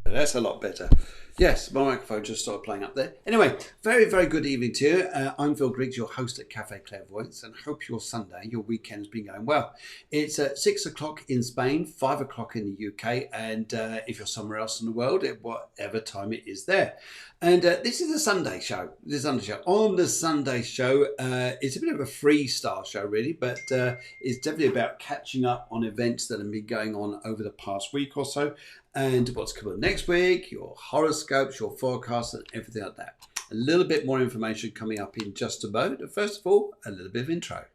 That's a lot better. Yes, my microphone just started playing up there. Anyway, very, very good evening to you. I'm Phil Griggs, your host at Cafe Clairvoyance, and hope your Sunday, your weekend's been going well. It's 6 o'clock in Spain, 5 o'clock in the UK, and if you're somewhere else in the world, at whatever time it is there. And this is a Sunday show. On the Sunday show, it's a bit of a freestyle show, really, but it's definitely about catching up on events that have been going on over the past week or so, and what's coming next week, your horoscopes, your forecasts, and everything like that. A little bit more information coming up in just a moment. But first of all, a little bit of intro.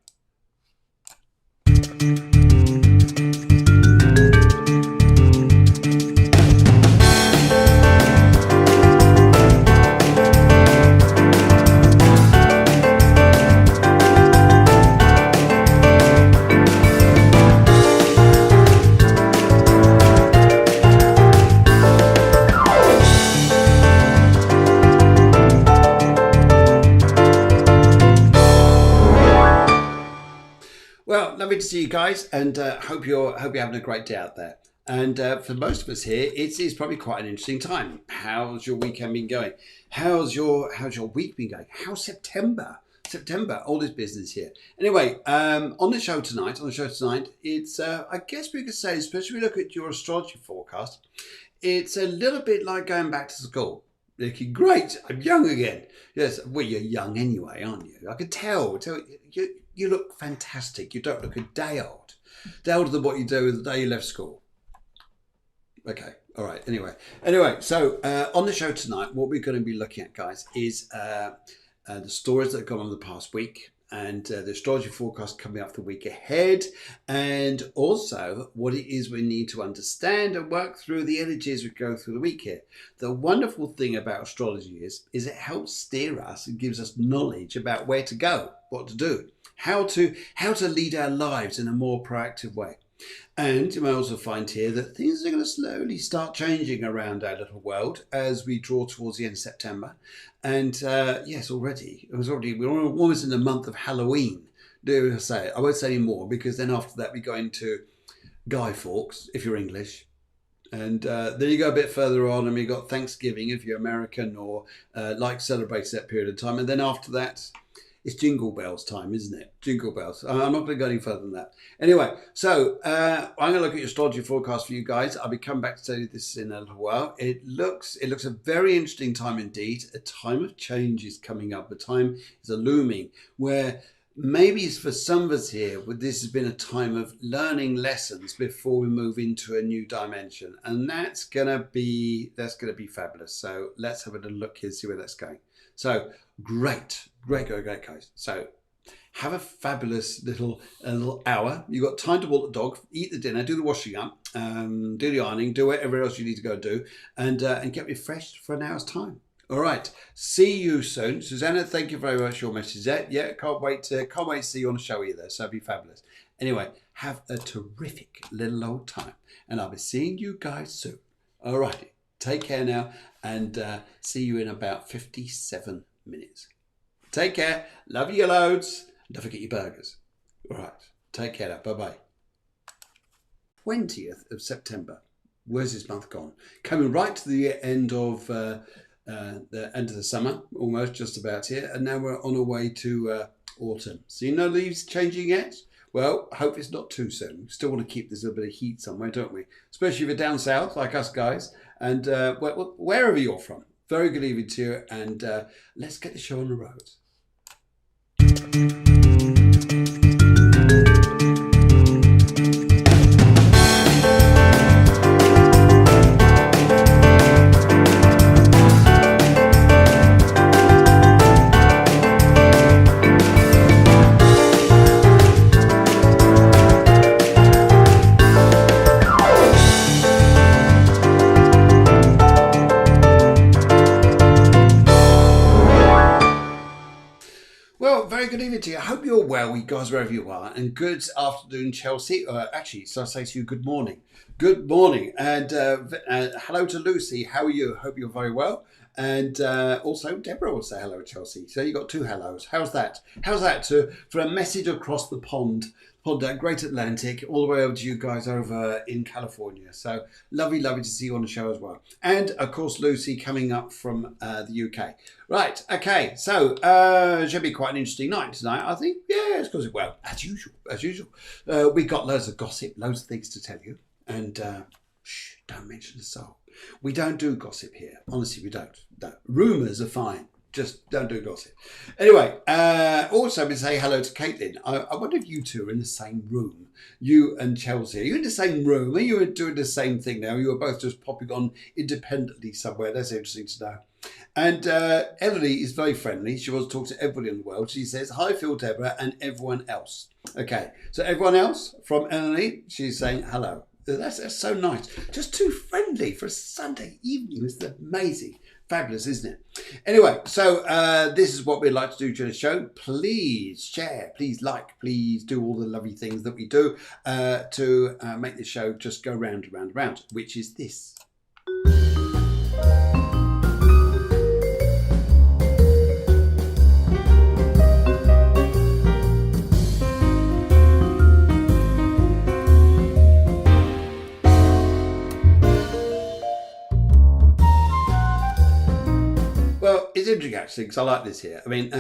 Well, lovely to see you guys, and hope you're having a great day out there. And for most of us here, it's probably quite an interesting time. How's your weekend been going? How's your week been going? How's September? All this business here. Anyway, on the show tonight, it's I guess we could say, especially if we look at your astrology forecast, it's a little bit like going back to school. Looking great, I'm young again. Yes, well, you're young anyway, aren't you? I can tell you look fantastic. You don't look a day old. Day older than what you do the day you left school. Okay, all right. Anyway, so on the show tonight, what we're going to be looking at, guys, is the stories that have gone on the past week, and the astrology forecast coming up the week ahead, and also what it is we need to understand and work through the energies we go through the week here. The wonderful thing about astrology is it helps steer us and gives us knowledge about where to go, what to do, how to lead our lives in a more proactive way. And you may also find here that things are going to slowly start changing around our little world as we draw towards the end of September. And yes, we're almost in the month of Halloween. I won't say any more, because then after that we go into Guy Fawkes, if you're English. And then you go a bit further on and we got Thanksgiving if you're American or like celebrates that period of time. And then after that, it's Jingle Bells time, isn't it? Jingle Bells. I'm not going to go any further than that. Anyway, so I'm going to look at your astrology forecast for you guys. I'll be coming back to tell you this in a little while. It looks a very interesting time indeed. A time of change is coming up. A time is looming where maybe for some of us here, this has been a time of learning lessons before we move into a new dimension, and that's gonna be fabulous. So let's have a little look here, see where that's going. So great, guys. So have a fabulous little hour. You've got time to walk the dog, eat the dinner, do the washing up, do the ironing, do whatever else you need to go do, and get refreshed for an hour's time. All right. See you soon. Susanna, thank you very much for your message there. Yeah, can't wait to see you on the show either. So it'll be fabulous. Anyway, have a terrific little old time. And I'll be seeing you guys soon. All righty. Take care now, and see you in about 57 minutes. Take care. Love you loads. Don't forget your burgers. All right. Take care now. Bye-bye. 20th of September. Where's this month gone? Coming right to the end of the end of the summer, almost just about here, and now we're on our way to autumn. See, no leaves changing yet? Well, I hope it's not too soon. We still want to keep this little bit of heat somewhere, don't we? Especially if you're down south, like us guys, and wherever you're from. Very good evening to you, and let's get the show on the road. Good evening to you. I hope you're well, you guys, wherever you are, and good afternoon, Chelsea. Actually, so I say to you, good morning. Good morning, and hello to Lucy. How are you? Hope you're very well. And also, Deborah will say hello, Chelsea. So you got two hellos. How's that? For a message across the pond on that great Atlantic, all the way over to you guys over in California. So lovely, lovely to see you on the show as well. And of course, Lucy coming up from the UK. Right, okay, so it should be quite an interesting night tonight, I think. Yeah, it's because, well, as usual. We got loads of gossip, loads of things to tell you. And shh, don't mention a soul. We don't do gossip here. Honestly, we don't. No. Rumours are fine. Just don't do gossip. Anyway, also we say hello to Caitlin. I wonder if you two are in the same room. You and Chelsea. Are you in the same room? Are you doing the same thing now? You are both just popping on independently somewhere. That's interesting to know. And Elodie is very friendly. She wants to talk to everybody in the world. She says, hi, Phil, Deborah, and everyone else. Okay, so everyone else from Elodie, she's saying hello. That's so nice. Just too friendly for a Sunday evening. It's amazing. Fabulous, isn't it? Anyway, so this is what we'd like to do during the show. Please share, please like, please do all the lovely things that we do to make the show just go round and round and round, which is this. Well, it's interesting actually, because I like this here. I mean,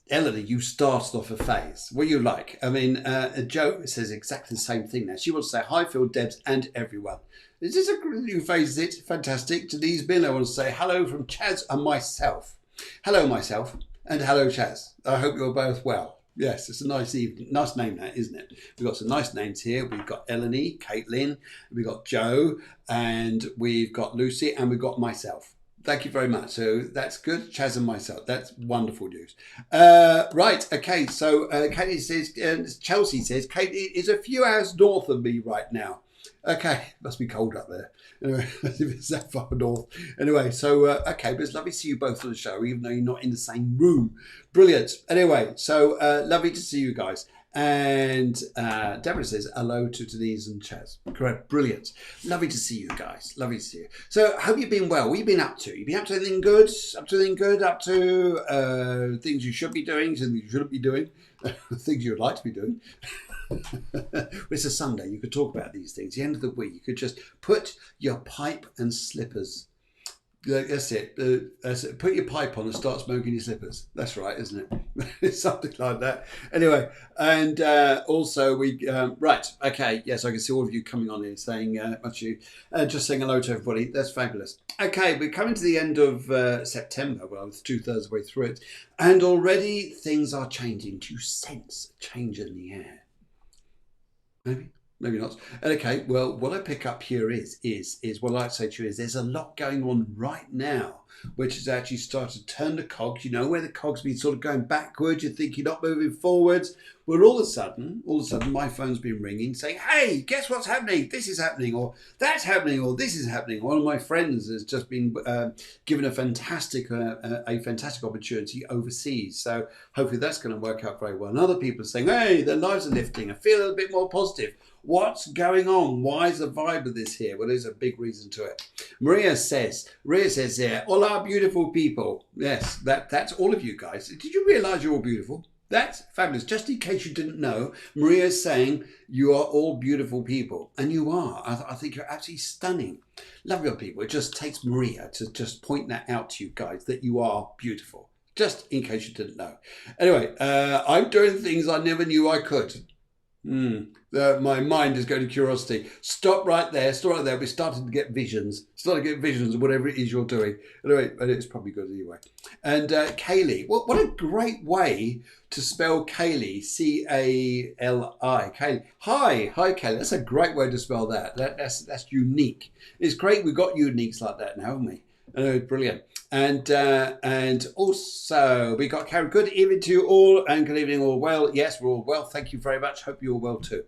Elodie, you started off a phase. What you like? I mean, Jo says exactly the same thing now. She wants to say, hi, Phil, Debs, and everyone. Is this a new phase? Is it? Fantastic. Denise Bill, I want to say hello from Chaz and myself. Hello, myself, and hello, Chaz. I hope you're both well. Yes, it's a nice evening. Nice name, that, isn't it? We've got some nice names here. We've got Elodie, Caitlin, we've got Jo, and we've got Lucy, and we've got myself. Thank you very much. So that's good. Chaz and myself. That's wonderful news. Right. Okay. So Katie says, Chelsea says, Katie is a few hours north of me right now. Okay. Must be cold up there. Anyway, if it's that far north. Anyway, so, okay. But it's lovely to see you both on the show, even though you're not in the same room. Brilliant. Anyway, so lovely to see you guys. And Deborah says hello to Denise and Chaz. Correct, brilliant. Lovely to see you guys. Lovely to see you. So, hope you've been well. What have you been up to? You been up to anything good? Up to anything good? Up to things you should be doing, things you shouldn't be doing, things you'd like to be doing. It's a Sunday. You could talk about these things. The end of the week, you could just put your pipe and slippers. That's it. Put your pipe on and start smoking your slippers. That's right, isn't it? It's something like that. Anyway, and also we right. Okay, yes, I can see all of you coming on here saying just saying hello to everybody. That's fabulous. Okay, we're coming to the end of September. Well, it's 2/3 of the way through it, and already things are changing. Do you sense a change in the air? Maybe not. Okay, well, what I pick up here is what I'd say to you is there's a lot going on right now, which has actually started to turn the cogs. You know, where the cogs been sort of going backwards, you think you're not moving forwards. Well, all of a sudden, my phone's been ringing saying, hey, guess what's happening? This is happening, or that's happening, or this is happening. One of my friends has just been given a fantastic opportunity overseas. So hopefully that's going to work out very well. And other people are saying, hey, their lives are lifting. I feel a little bit more positive. What's going on? Why is the vibe of this here? Well, there's a big reason to it. Maria says there, hola, beautiful people. Yes, that's all of you guys. Did you realize you're all beautiful? That's fabulous. Just in case you didn't know, Maria's saying you are all beautiful people. And you are. I think you're absolutely stunning. Lovely people. It just takes Maria to just point that out to you guys, that you are beautiful. Just in case you didn't know. Anyway, I'm doing things I never knew I could. My mind is going to curiosity. Stop right there. We're starting to get visions. Of whatever it is you're doing. Anyway, it's probably good anyway. And Kaylee, what a great way to spell Kaylee. Cali. Kaylee. Hi Kaylee. That's a great way to spell that. That's unique. It's great we've got uniques like that now, haven't we? Brilliant. And also we got Karen. Good evening to you all, and good evening all. Well, yes, we're all well. Thank you very much. Hope you're all well too.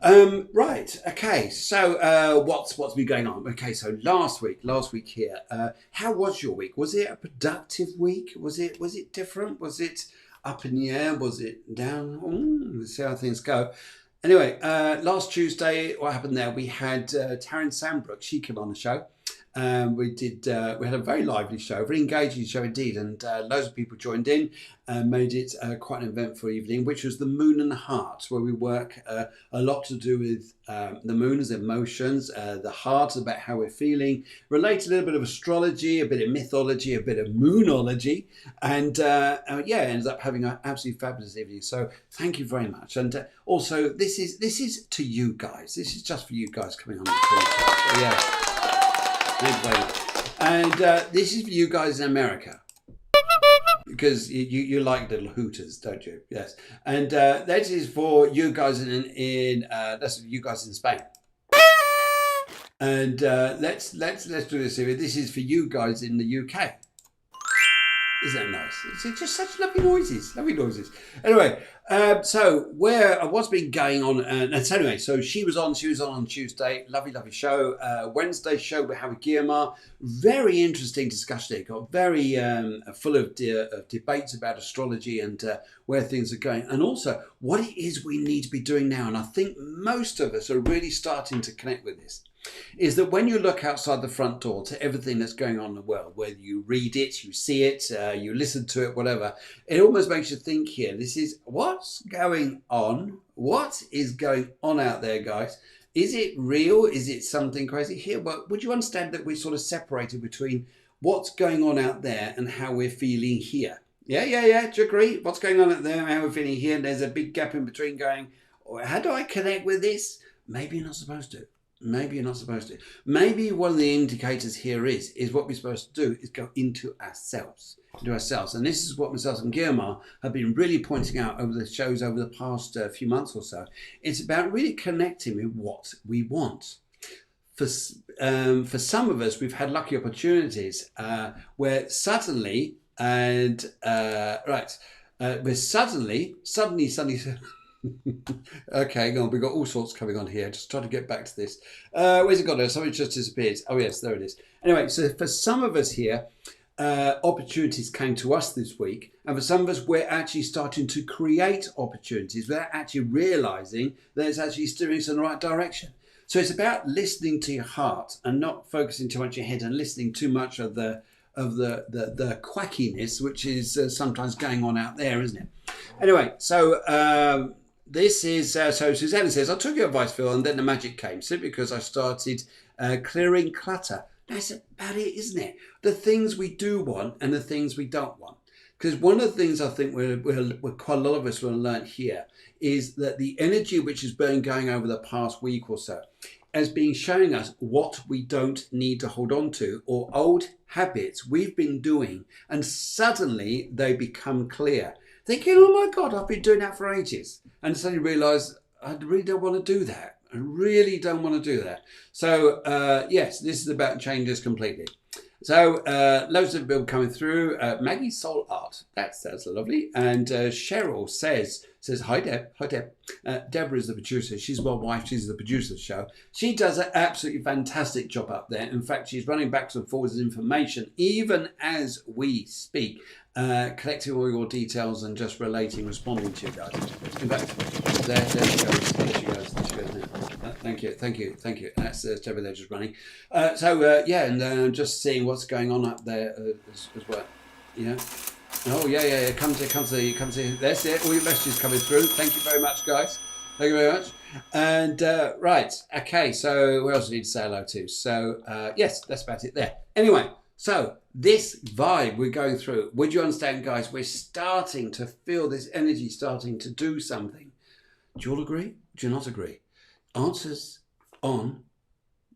Right. Okay. So what's been going on? Okay. So last week here. How was your week? Was it a productive week? Was it different? Was it up in the air? Was it down? Let's see how things go. Anyway, last Tuesday, what happened there? We had Taryn Sandbrook. She came on the show. We had a very lively show, very engaging show indeed, and loads of people joined in and made it quite an eventful evening, which was the Moon and the Heart, where we work a lot to do with the moon as emotions, the heart about how we're feeling, relate a little bit of astrology, a bit of mythology, a bit of moonology, and ends up having an absolutely fabulous evening. So thank you very much. And also, this is to you guys. This is just for you guys coming on the podcast. So, yeah. Thank you very much. And this is for you guys in America, because you like little hooters, don't you? Yes. And that is for you guys in that's you guys in Spain. And let's do this here. This is for you guys in the UK. Isn't that nice? It's just such lovely noises, Anyway, so what's been going on? So anyway, so she was on Tuesday, lovely show. Wednesday show with Howard Guillemard, very interesting discussion. It got very full of debates about astrology and where things are going, and also what it is we need to be doing now. And I think most of us are really starting to connect with this. Is that when you look outside the front door to everything that's going on in the world, whether you read it, you see it, you listen to it, whatever, it almost makes you think here, this is what's going on? What is going on out there, guys? Is it real? Is it something crazy here? Well, would you understand that we're sort of separated between what's going on out there and how we're feeling here? Yeah. Do you agree? What's going on out there and how we're feeling here? And there's a big gap in between going, how do I connect with this? Maybe you're not supposed to. Maybe one of the indicators here is what we're supposed to do is go into ourselves. And this is what myself and Guillemard have been really pointing out over the shows over the past few months or so. It's about really connecting with what we want. For some of us, we've had lucky opportunities where suddenly, okay, hang on, we've got all sorts coming on here. Just trying to get back to this. Where's it gone? Something just disappeared. Oh yes, there it is. Anyway, so for some of us here, opportunities came to us this week, and for some of us, we're actually starting to create opportunities without actually realizing that it's actually steering us in the right direction. So it's about listening to your heart and not focusing too much on your head and listening too much of the quackiness which is sometimes going on out there, isn't it? Anyway, so this is so Susanna says, I took your advice, Phil, and then the magic came simply because I started clearing clutter. That's about it, isn't it? The things we do want and the things we don't want. Because one of the things I think we're quite a lot of us will learn here is that the energy which has been going over the past week or so has been showing us what we don't need to hold on to, or old habits we've been doing, and suddenly they become clear. Thinking, oh my God, I've been doing that for ages. And suddenly realise, I really don't want to do that. I really don't want to do that. So, yes, this is about changes completely. So, loads of people coming through. Maggie Soul Art, that's lovely. And Cheryl says, hi Deb. Deborah is the producer. She's my wife. She's the producer of the show. She does an absolutely fantastic job up there. In fact, she's running backwards and forwards with information, even as we speak, collecting all your details and just responding to you guys. In fact, there she goes. There she goes now. Thank you. That's Deborah there just running. And just seeing what's going on up there as well. Yeah. Oh yeah. Come to. That's it. All your messages coming through. Thank you very much, guys. Thank you very much. And right, okay. So who else do we need to say hello to? So yes, that's about it there. Anyway, so this vibe we're going through. Would you understand, guys? We're starting to feel this energy starting to do something. Do you all agree? Do you not agree? Answers on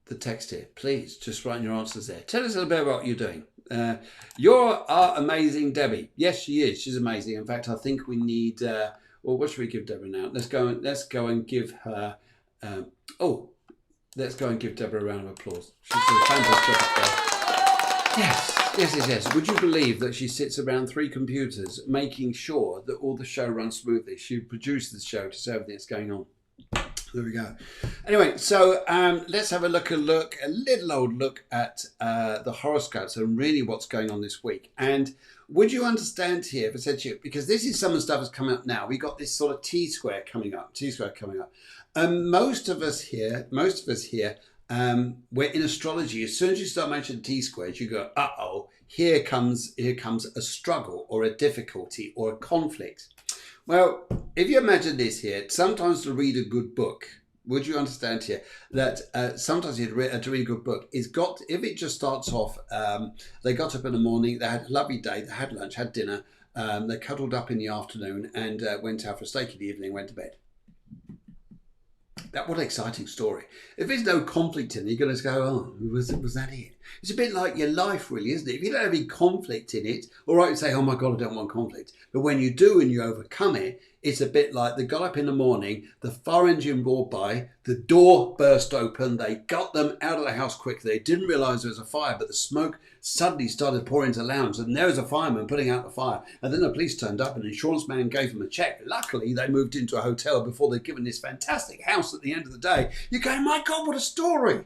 the text here. Please just write your answers there. Tell us a little bit about what you're doing. You're our amazing Debbie. Yes, she is. She's amazing. In fact, I think we need. What should we give Deborah now? Let's go and give her. Let's go and give Deborah a round of applause. She's doing a fantastic job up there. Yes. Would you believe that she sits around 3 computers making sure that all the show runs smoothly? She produces the show to see everything that's going on. There we go. Anyway, so let's have a little old look at the horoscopes and really what's going on this week. And would you understand here, if I said to you, because this is some of the stuff that's coming up now. We got this sort of T-square coming up. Most of us here where in astrology, as soon as you start mentioning T-squares, you go, uh-oh, here comes a struggle or a difficulty or a conflict. Well, if you imagine this here, sometimes to read a good book, would you understand here that sometimes to read a good book is got, if it just starts off, they got up in the morning, they had a lovely day, they had lunch, had dinner, they cuddled up in the afternoon and went out for a steak in the evening, went to bed. That what an exciting story. If there's no conflict in it, you're going to go, oh, was that it? It's a bit like your life, really, isn't it? If you don't have any conflict in it, all right, you say, oh my God, I don't want conflict. But when you do and you overcome it, it's a bit like they got up in the morning, the fire engine roared by, the door burst open, they got them out of the house quickly. They didn't realise there was a fire, but the smoke suddenly started pouring into the lounge, and there was a fireman putting out the fire. And then the police turned up, and an insurance man gave them a check. Luckily, they moved into a hotel before they'd given this fantastic house at the end of the day. You're going, my God, what a story.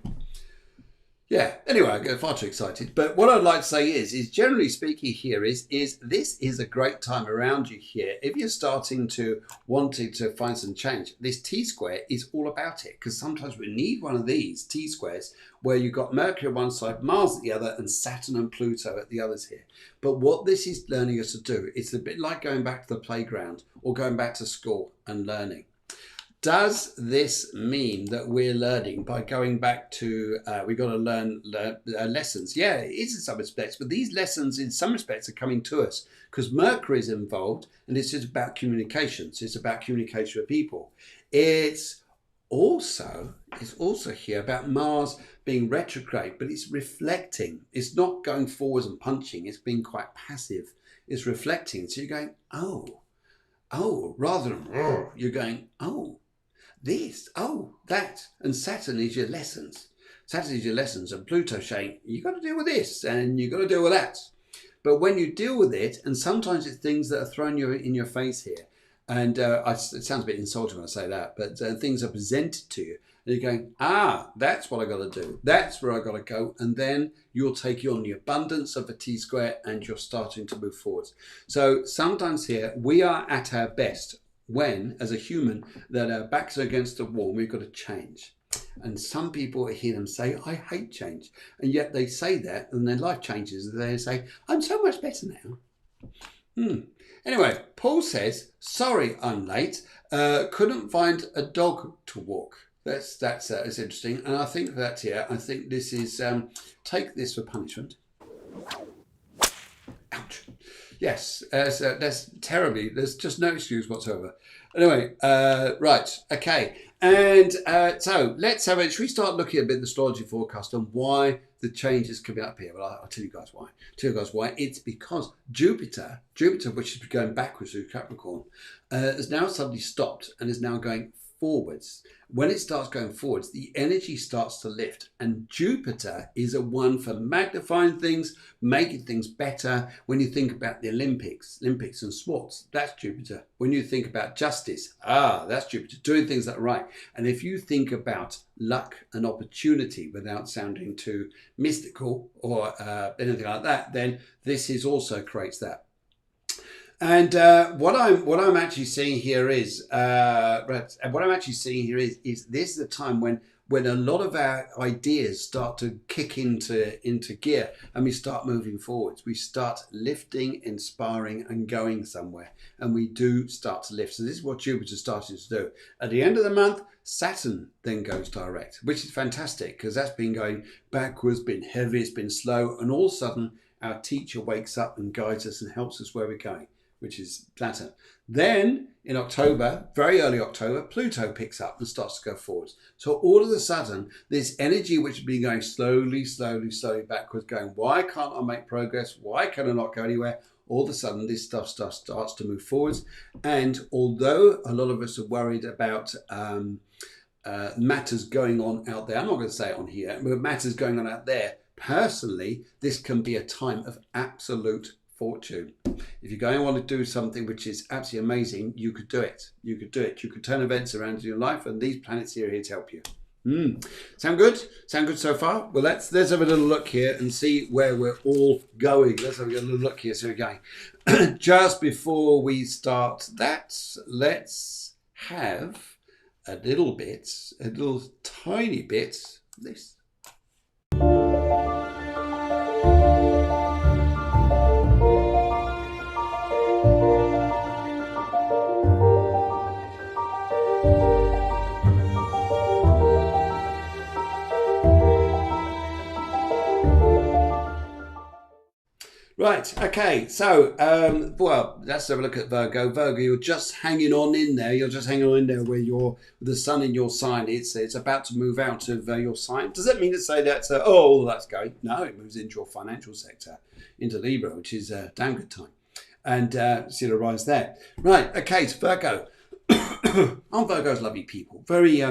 Yeah, anyway, I get far too excited. But what I'd like to say is generally speaking here is this is a great time around you here. If you're starting to wanting to find some change, this T-square is all about it. Because sometimes we need one of these T-squares where you've got Mercury on one side, Mars at the other, and Saturn and Pluto at the others here. But what this is learning us to do, it's a bit like going back to the playground or going back to school and learning. Does this mean that we're learning by going back to, we've got to learn lessons? Yeah, it is in some respects, but these lessons in some respects are coming to us because Mercury is involved and this is about communications. It's about communication with people. It's also here about Mars being retrograde, but it's reflecting. It's not going forwards and punching. It's being quite passive. It's reflecting. So you're going, oh, rather than, you're going, oh. This, oh, that, and Saturn is your lessons. Saturn is your lessons, and Pluto saying, you've got to deal with this, and you've got to deal with that. But when you deal with it, and sometimes it's things that are thrown in your face here, and it sounds a bit insulting when I say that, but things are presented to you, and you're going, that's what I got to do. That's where I got to go, and then you'll take on the abundance of the T-square, and you're starting to move forwards. So sometimes here, we are at our best when, as a human, that our backs are against the wall, we've got to change. And some people hear them say, I hate change. And yet they say that and their life changes. And they say, I'm so much better now. Anyway, Paul says, sorry, I'm late. Couldn't find a dog to walk. That's interesting. And I think that here, I think this is, take this for punishment. Ouch. Yes, that's terribly, there's just no excuse whatsoever. Anyway, right, okay. And so let's have it. Should we start looking a bit at the astrology forecast and why the change is coming up here? Well, I'll tell you guys why. It's because Jupiter, which is going backwards through Capricorn, has now suddenly stopped and is now going forwards. When it starts going forwards, the energy starts to lift, and Jupiter is a one for magnifying things, making things better. When you think about the Olympics and sports, that's Jupiter. When you think about justice, that's Jupiter, doing things that are right. And if you think about luck and opportunity without sounding too mystical or anything like that, then this is also creates that. And what I'm actually seeing here is this is a time when a lot of our ideas start to kick into gear and we start moving forwards. We start lifting, inspiring, and going somewhere, and we do start to lift. So this is what Jupiter started to do. At the end of the month, Saturn then goes direct, which is fantastic because that's been going backwards, been heavy, it's been slow, and all of a sudden our teacher wakes up and guides us and helps us where we're going, which is Saturn. Then in October, very early October, Pluto picks up and starts to go forwards. So all of a sudden, this energy which has been going slowly backwards, going, why can't I make progress? Why can I not go anywhere? All of a sudden, this stuff starts to move forwards. And although a lot of us are worried about matters going on out there, I'm not going to say it on here, but matters going on out there, personally, this can be a time of absolute fortune. If you're going to want to do something which is absolutely amazing, you could do it. You could turn events around in your life, and these planets here are here to help you. Sound good? Sound good so far? Well, let's have a little look here and see where we're all going. Let's have a little look here. So we're going. Just before we start that, let's have a little tiny bit of this. Right, okay, so, well, let's have a look at Virgo. Virgo, you're just hanging on in there. You're just hanging on in there where you're, with the sun in your sign. It's about to move out of your sign. Does that mean to say that, oh, that's going? No, it moves into your financial sector, into Libra, which is a damn good time. And see the rise there. Right, okay, so Virgo. Aren't Virgos lovely people? Very,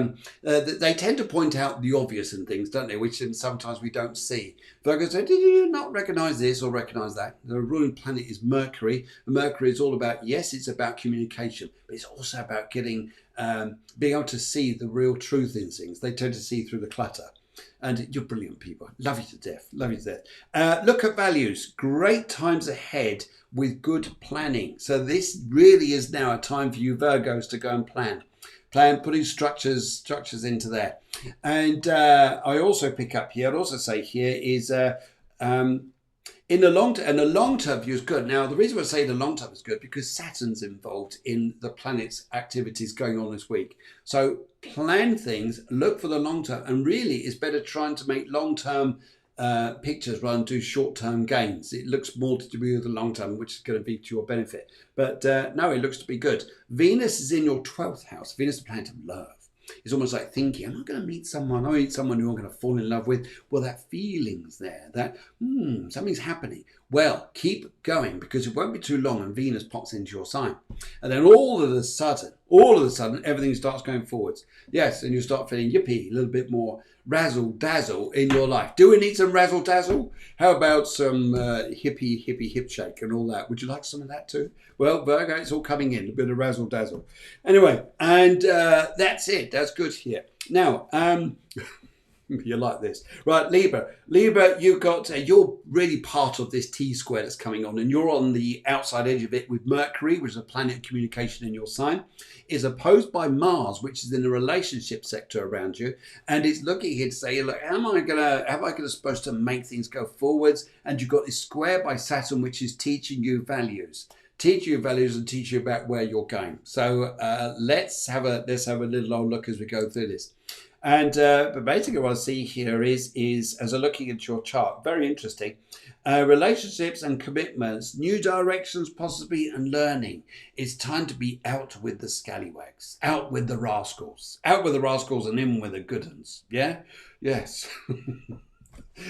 they tend to point out the obvious in things, don't they? Which sometimes we don't see. Virgos say, did you not recognize this or recognize that? The ruling planet is Mercury. And Mercury is all about, yes, it's about communication, but it's also about getting, being able to see the real truth in things. They tend to see through the clutter. And you're brilliant people. Love you to death. Love you to death. Look at values. Great times ahead with good planning. So this really is now a time for you Virgos to go and plan, putting structures into there. And I also pick up here, I'd also say here is in the long term view is good. Now, the reason I say the long term is good because Saturn's involved in the planet's activities going on this week. So plan things, look for the long term, and really it's better trying to make long term pictures rather than do short term gains. It looks more to do with the long term, which is going to be to your benefit. But no, it looks to be good. Venus is in your 12th house. Venus is the planet of love. It's almost like thinking, am I going to meet someone? I meet someone who I'm going to fall in love with. Well, that feeling's there, that something's happening. Well, keep going because it won't be too long and Venus pops into your sign. And then all of a sudden, everything starts going forwards. Yes, and you start feeling yippee, a little bit more razzle dazzle in your life. Do we need some razzle dazzle? How about some hippie hip shake and all that? Would you like some of that too? Well, Virgo, it's all coming in, a bit of razzle dazzle. Anyway, and that's it. That's good here. Now, you like this. Right, Libra. Libra, you're really part of this T-square that's coming on, and you're on the outside edge of it with Mercury, which is a planet of communication in your sign, is opposed by Mars, which is in the relationship sector around you, and it's looking here to say, look, am I gonna supposed to make things go forwards? And you've got this square by Saturn, which is teaching you values. Teach you values and teach you about where you're going. So let's have a little old look as we go through this. And but basically what I see here is as I'm looking at your chart, very interesting, relationships and commitments, new directions possibly, and learning. It's time to be out with the scallywags, out with the rascals and in with the good uns. Yeah? Yes.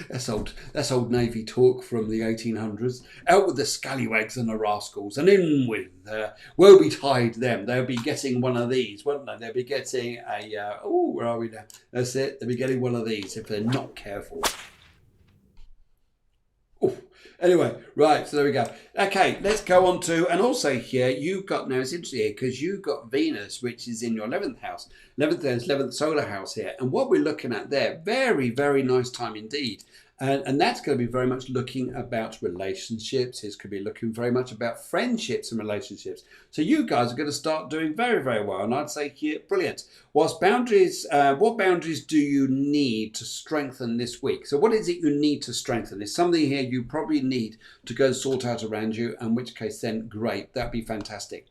That's old Navy talk from the 1800s. Out with the scallywags and the rascals, and in with woe betide them. They'll be getting one of these, won't they? They'll be getting a where are we now? That's it. They'll be getting one of these if they're not careful. Ooh. Anyway, right, so there we go. Okay, let's go on to, and also here, you've got, now it's interesting here, because you've got Venus, which is in your 11th house, 11th solar house here. And what we're looking at there, very, very nice time indeed. And that's going to be very much looking about relationships. It's going to be looking very much about friendships and relationships. So you guys are going to start doing very, very well. And I'd say here, brilliant. What boundaries do you need to strengthen this week? So what is it you need to strengthen? There's something here you probably need to go sort out around you, in which case then great. That'd be fantastic.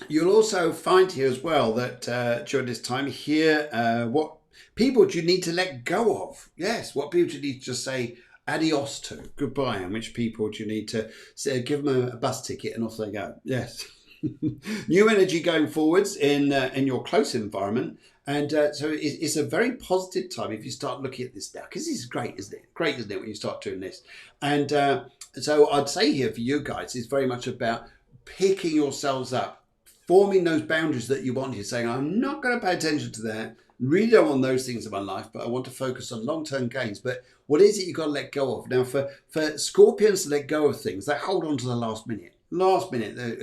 You'll also find here as well that during this time here, what people do you need to let go of? Yes, what people do you need to just say adios to, goodbye, and which people do you need to say, give them a bus ticket and off they go? Yes. New energy going forwards in your close environment. And so it's a very positive time if you start looking at this now, because this is great, isn't it? Great, isn't it, when you start doing this? And so I'd say here for you guys, it's very much about picking yourselves up, forming those boundaries that you want. You're saying, I'm not going to pay attention to that. Really don't want those things in my life, but I want to focus on long-term gains. But what is it you've got to let go of? Now, for Scorpions to let go of things, they hold on to the last minute.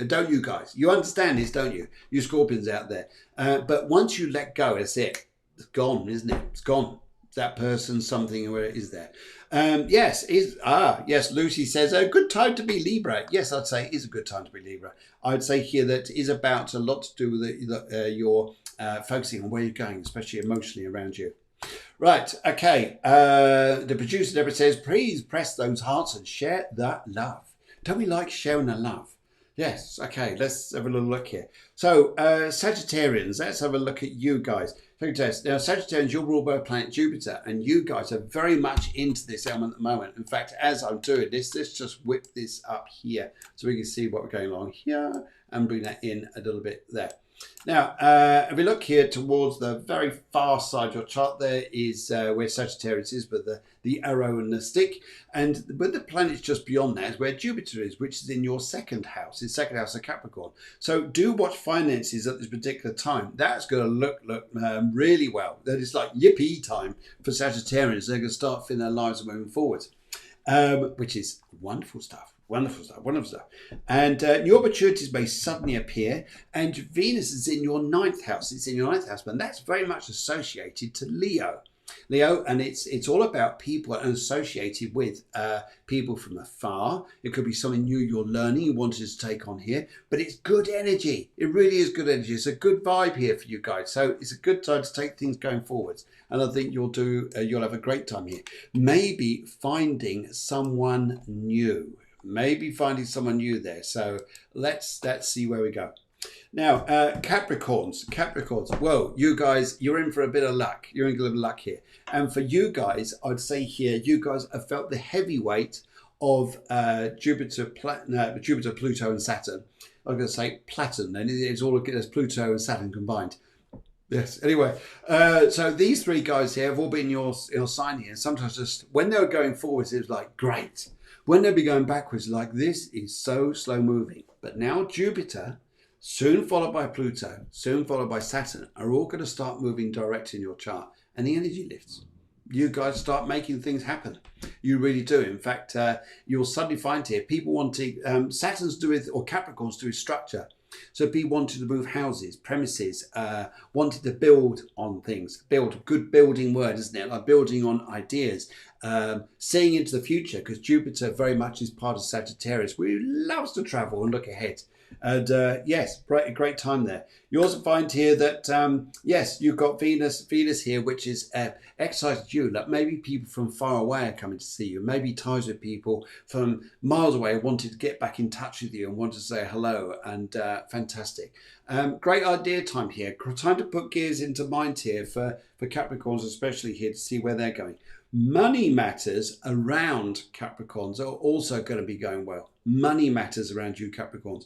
Don't you guys? You understand this, don't you? You Scorpions out there. But once you let go, that's it. It's gone, isn't it? It's gone. That person, something, where it is there. Yes, Lucy says, a good time to be Libra. Yes, I'd say it is a good time to be Libra. I'd say here that is about a lot to do with your focusing on where you're going, especially emotionally around you. Right, okay. The producer Deborah says, please press those hearts and share that love. Don't we like sharing the love? Yes, okay, let's have a little look here. So, Sagittarians, let's have a look at you guys. Sagittarius. Now, Sagittarius, you're ruled by planet Jupiter, and you guys are very much into this element at the moment. In fact, as I'm doing this, let's just whip this up here so we can see what we're going along here and bring that in a little bit there. Now, if we look here towards the very far side of your chart, there is where Sagittarius is with the arrow and the stick. And with the planets just beyond that is where Jupiter is, which is in your second house, his second house of Capricorn. So do watch finances at this particular time. That's going to look really well. That is like yippee time for Sagittarians. They're going to start feeling their lives moving forward, which is wonderful stuff. Wonderful stuff, wonderful stuff. And new opportunities may suddenly appear. And Venus is in your ninth house. It's in your ninth house, but that's very much associated to Leo. And it's all about people and associated with people from afar. It could be something new you're learning, you wanted to take on here, but it's good energy. It really is good energy. It's a good vibe here for you guys. So it's a good time to take things going forwards. And I think you'll have a great time here. Maybe finding someone new. Maybe finding someone new there. So let's see where we go. Now, Capricorns. Whoa, you guys, you're in for a bit of luck. You're in a little luck here. And for you guys, I'd say here, you guys have felt the heavy weight of Jupiter, Pluto, and Saturn. I'm going to say Platon, and it's all there's Pluto and Saturn combined. Yes. Anyway, so these three guys here have all been your sign here. Sometimes just when they were going forwards, it was like great. When they'd be going backwards, like this is so slow moving. But now Jupiter, soon followed by Pluto, soon followed by Saturn, are all going to start moving direct in your chart. And the energy lifts. You guys start making things happen. You really do. In fact, you'll suddenly find here, people wanting, Saturn's to do with, or Capricorn's to do with structure. So people wanted to move houses, premises, wanted to build on things. Build, good building word, isn't it? Like building on ideas, seeing into the future, because Jupiter very much is part of Sagittarius. We loves to travel and look ahead. And yes, great time there. You also find here that, yes, you've got Venus here, which is exercises you. Like maybe people from far away are coming to see you. Maybe ties with people from miles away wanted to get back in touch with you and want to say hello. And fantastic. Great idea time here. Time to put gears into mind here for Capricorns, especially here to see where they're going. Money matters around Capricorns are also going to be going well. Money matters around you, Capricorns.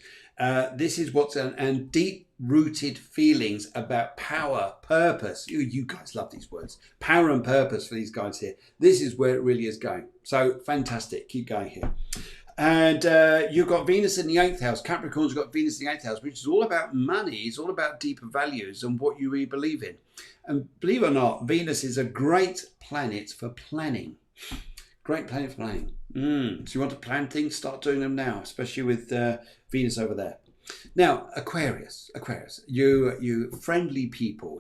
This is what's and deep-rooted feelings about power, purpose. You guys love these words. Power and purpose for these guys here. This is where it really is going. So fantastic. Keep going here. And you've got Venus in the 8th house. Capricorn's got Venus in the 8th house, which is all about money. It's all about deeper values and what you really believe in. And believe it or not, Venus is a great planet for planning. Great planet for planning. So you want to plan things, start doing them now, especially with Venus over there. Now, Aquarius, you friendly people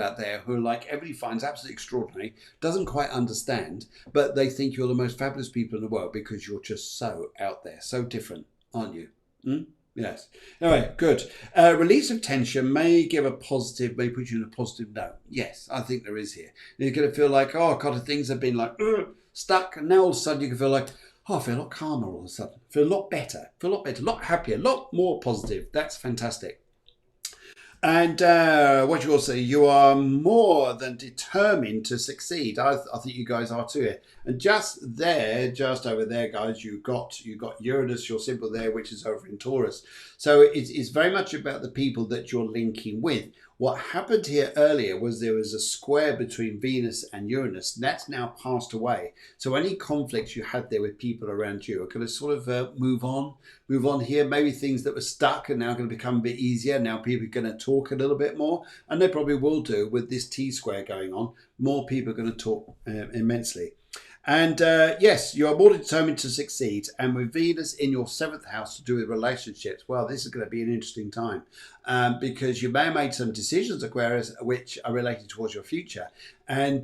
out there who are like everybody finds absolutely extraordinary, doesn't quite understand, but they think you're the most fabulous people in the world because you're just so out there, so different, aren't you? Yes. All right, good. Release of tension may put you in a positive note. Yes, I think there is here. You're going to feel like, oh, God, things have been like stuck, and now all of a sudden you can feel like, oh, I feel a lot calmer all of a sudden. Feel a lot better, a lot happier, a lot more positive. That's fantastic. And what you also say, you are more than determined to succeed. I think you guys are too. And just over there, guys, you got Uranus, your symbol there, which is over in Taurus. So it's very much about the people that you're linking with. What happened here earlier was there was a square between Venus and Uranus. And that's now passed away. So any conflicts you had there with people around you are going to sort of move on here. Maybe things that were stuck are now going to become a bit easier. Now people are going to talk a little bit more. And they probably will do with this T-square going on. More people are going to talk immensely. And yes, you are more determined to succeed. And with Venus in your 7th house to do with relationships, well, this is going to be an interesting time because you may have made some decisions, Aquarius, which are related towards your future. And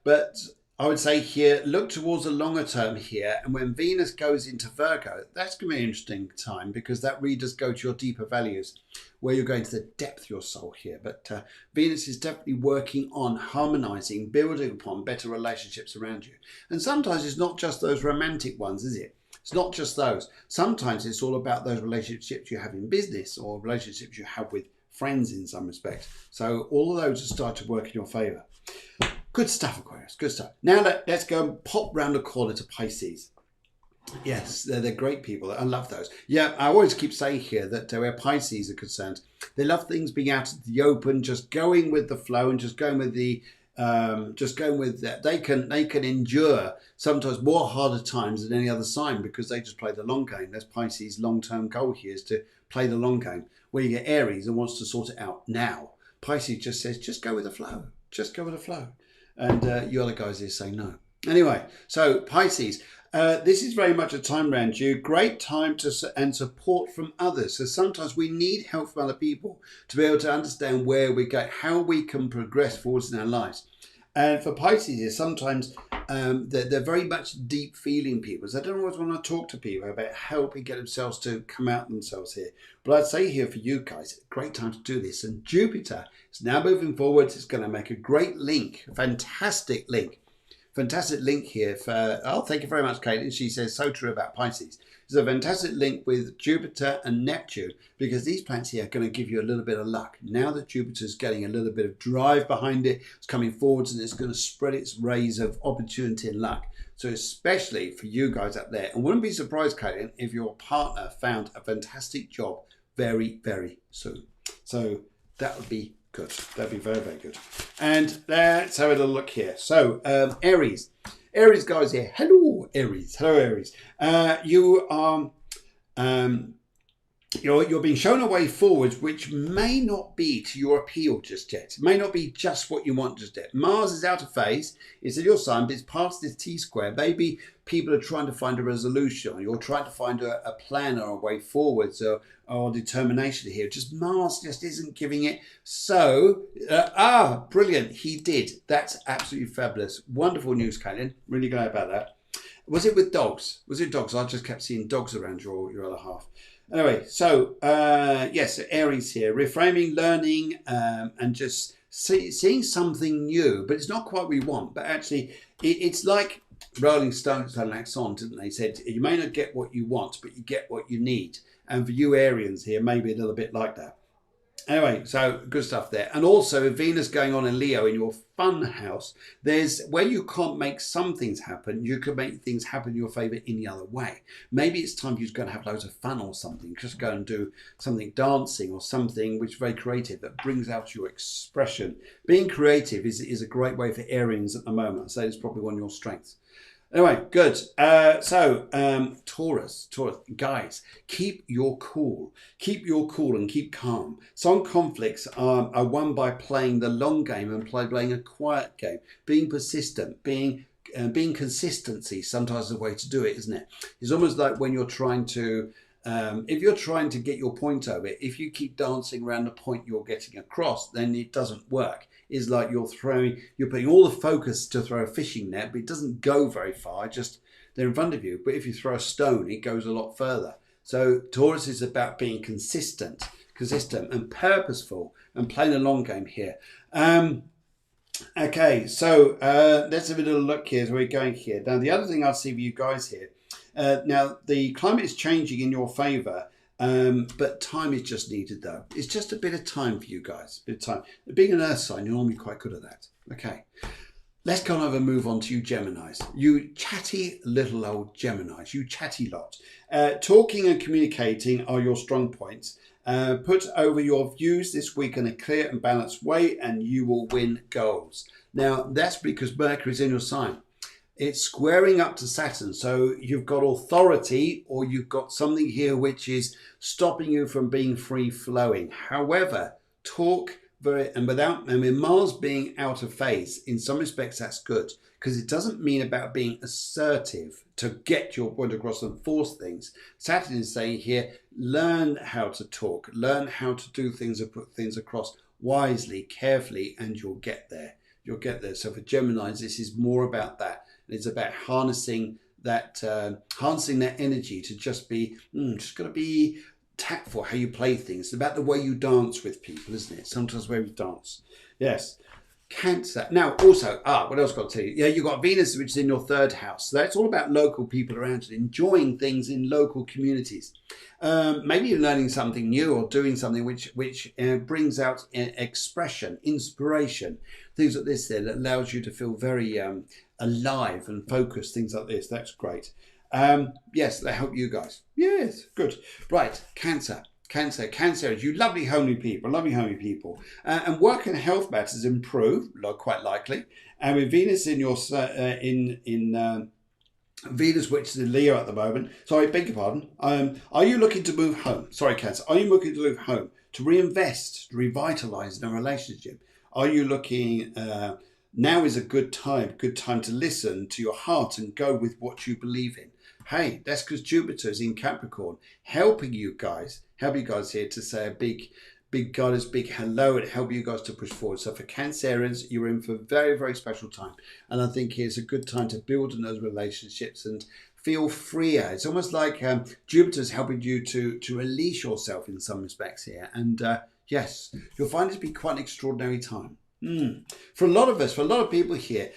but I would say here, look towards the longer term here. And when Venus goes into Virgo, that's going to be an interesting time because that really does go to your deeper values where you're going to the depth of your soul here. But Venus is definitely working on harmonizing, building upon better relationships around you. And sometimes it's not just those romantic ones, is it? It's not just those. Sometimes it's all about those relationships you have in business or relationships you have with friends in some respect. So all of those will start to work in your favour. Good stuff, Aquarius. Good stuff. Now let's go and pop round the corner to Pisces. Yes, they're great people. I love those. Yeah, I always keep saying here that where Pisces are concerned, they love things being out in the open, just going with the flow and just going with the, that. They can endure sometimes more harder times than any other sign because they just play the long game. That's Pisces' long-term goal here, is to play the long game. Where you get Aries and wants to sort it out now. Pisces just says, just go with the flow. Just go with the flow. And you other guys here say no. Anyway, so Pisces. This is very much a time around you. Great time and support from others. So sometimes we need help from other people to be able to understand where we go, how we can progress forwards in our lives. And for Pisces here, sometimes they're very much deep feeling people. So they don't always want to talk to people about helping get themselves to come out themselves here. But I'd say here for you guys, great time to do this. And Jupiter is now moving forwards. It's going to make a great link, a fantastic link. Fantastic link here for, oh, thank you very much, Caitlin. She says, so true about Pisces. There's a fantastic link with Jupiter and Neptune because these planets here are going to give you a little bit of luck. Now that Jupiter's getting a little bit of drive behind it, it's coming forwards and it's going to spread its rays of opportunity and luck. So especially for you guys up there. And wouldn't be surprised, Caitlin, if your partner found a fantastic job very, very soon. So that would be good. That'd be very, very good. And let's have a little look here. So Aries. Aries guys here. Hello, Aries. Hello, Aries. You are you're being shown a way forward which may not be to your appeal just yet. It may not be just what you want just yet. Mars is out of phase. It's in your sign, but it's past this T-square. Maybe people are trying to find a resolution, or you're trying to find a plan or a way forwards or determination here. Just Mars just isn't giving it. So, brilliant. He did. That's absolutely fabulous. Wonderful news, Caitlin. Really glad about that. Was it with dogs? Was it dogs? I just kept seeing dogs around your other half. Anyway, so yes, Aries here, reframing, learning, and just seeing something new, but it's not quite what we want. But actually, it's like Rolling Stones had an accent, didn't they? Said you may not get what you want, but you get what you need. And for you Arians here, maybe a little bit like that. Anyway, so good stuff there. And also Venus going on in Leo in your fun house. There's where you can't make some things happen, you can make things happen in your favour any other way. Maybe it's time you're going to have loads of fun or something. Just go and do something dancing or something which is very creative that brings out your expression. Being creative is a great way for Arians at the moment. I'd say it's probably one of your strengths. Anyway, good. Taurus, guys, keep your cool. Keep your cool and keep calm. Some conflicts are won by playing the long game and playing a quiet game. Being persistent, being consistency sometimes is a way to do it, isn't it? It's almost like when you're trying to, if you're trying to get your point over, if you keep dancing around the point you're getting across, then it doesn't work. It's like you're putting all the focus to throw a fishing net, but it doesn't go very far, just they're in front of you. But if you throw a stone, it goes a lot further. So Taurus is about being consistent and purposeful and playing a long game here. Okay, so let's have a little look here as we're going here. Now, the other thing I'll see for you guys here, now the climate is changing in your favour. But time is just needed though. It's just a bit of time for you guys. A bit of time. Being an earth sign, you're normally quite good at that. Okay. Let's go over and move on to you Geminis. You chatty little old Geminis. You chatty lot. Talking and communicating are your strong points. Put over your views this week in a clear and balanced way and you will win goals. Now that's because Mercury is in your sign. It's squaring up to Saturn. So you've got authority or you've got something here which is stopping you from being free flowing. However, talk and with Mars being out of phase, in some respects that's good because it doesn't mean about being assertive to get your point across and force things. Saturn is saying here, learn how to talk, learn how to do things and put things across wisely, carefully, and you'll get there. You'll get there. So for Geminis, this is more about that. It's about harnessing that energy to just be, just got to be tactful how you play things. It's about the way you dance with people, isn't it? Sometimes the way we dance. Yes. Cancer. Now, also, what else got to tell you? Yeah, you've got Venus, which is in your third house. So that's all about local people around you, enjoying things in local communities. Maybe you're learning something new or doing something which brings out expression, inspiration, things like this there that allows you to feel very alive and focused, things like this. That's great. Yes, they help you guys. Yes, good. Right, Cancer. Cancer, you lovely homely people, and work and health matters improve, quite likely. And with Venus in your Venus, which is in Leo at the moment. Sorry, beg your pardon. Are you looking to move home? Sorry, Cancer. Are you looking to move home, to reinvest, to revitalize in a relationship? Are you looking? Now is a good time to listen to your heart and go with what you believe in. Hey, that's because Jupiter is in Capricorn, helping you guys here to say a big goddess, big hello, and help you guys to push forward. So for Cancerians, you're in for a very, very special time. And I think it's a good time to build on those relationships and feel freer. It's almost like Jupiter's helping you to release yourself in some respects here. And yes, you'll find it to be quite an extraordinary time. For a lot of us, for a lot of people here,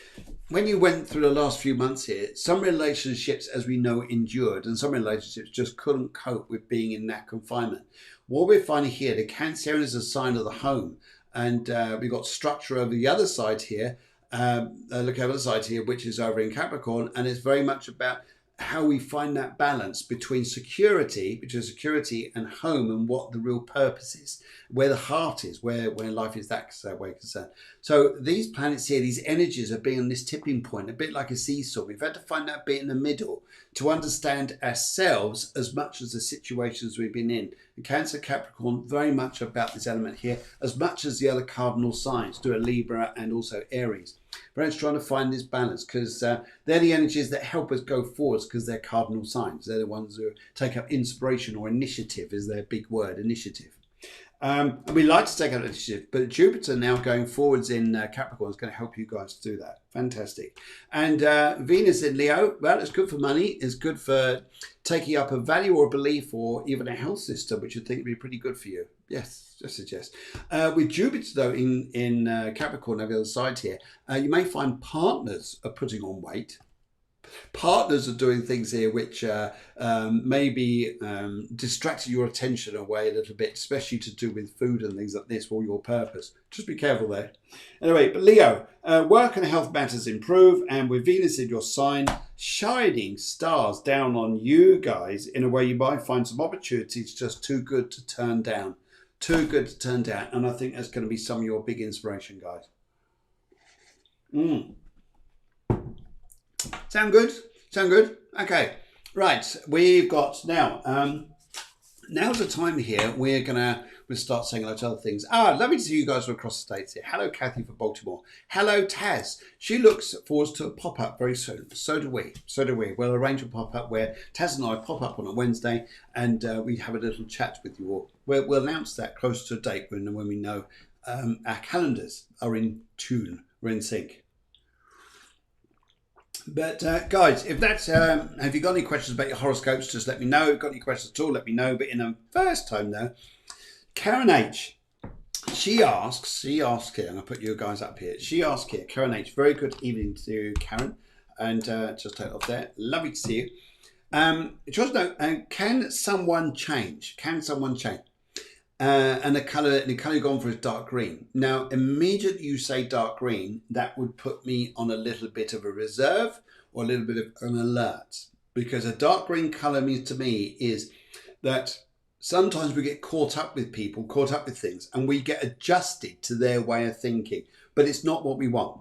when you went through the last few months here, some relationships, as we know, endured, and some relationships just couldn't cope with being in that confinement. What we're finding here, the Cancerian is a sign of the home, and we've got structure over the other side here. Look over the side here, which is over in Capricorn, and it's very much about how we find that balance between security, which is security, and home, and what the real purpose is, where the heart is, where life is that way concerned. So these planets here, these energies are being on this tipping point, a bit like a seesaw. We've had to find that bit in the middle to understand ourselves as much as the situations we've been in. And Cancer, Capricorn, very much about this element here, as much as the other cardinal signs, do a Libra and also Aries. Very much trying to find this balance, because they're the energies that help us go forwards, because they're cardinal signs. They're the ones who take up inspiration, or initiative is their big word, initiative. And we like to take up initiative, but Jupiter now going forwards in Capricorn is going to help you guys do that. Fantastic. And Venus in Leo, well, it's good for money. It's good for taking up a value or a belief, or even a health system, which you think would be pretty good for you. Yes, just suggest. With Jupiter, though, in Capricorn over the other side here, you may find partners are putting on weight. Partners are doing things here which maybe distracting your attention away a little bit, especially to do with food and things like this for your purpose. Just be careful there. Anyway, but Leo, work and health matters improve, and with Venus in your sign, shining stars down on you guys in a way you might find some opportunities just too good to turn down. Too good to turn down. And I think that's going to be some of your big inspiration, guys. Sound good? Sound good? Okay. Right. We've got now. Now's the time here. We'll start saying a lot of other things. Lovely to see you guys from across the states here. Hello, Kathy from Baltimore. Hello, Taz. She looks forward to a pop-up very soon. So do we. We'll arrange a pop-up where Taz and I pop up on a Wednesday, and we have a little chat with you all. We'll announce that close to a date when we know our calendars are in tune. We're in sync. But guys, if that's have you got any questions about your horoscopes, just let me know. If you've got any questions at all, let me know. But in the first time though, Karen H, she asks here, I'm gonna put you guys up here. She asks here, Karen H, very good evening to Karen, and just take it off there. Lovely to see you. She wants to know, can someone change? And the colour you've gone for is dark green. Now, immediately you say dark green, that would put me on a little bit of a reserve or a little bit of an alert. Because a dark green colour means to me is that sometimes we get caught up with people, caught up with things, and we get adjusted to their way of thinking. But it's not what we want.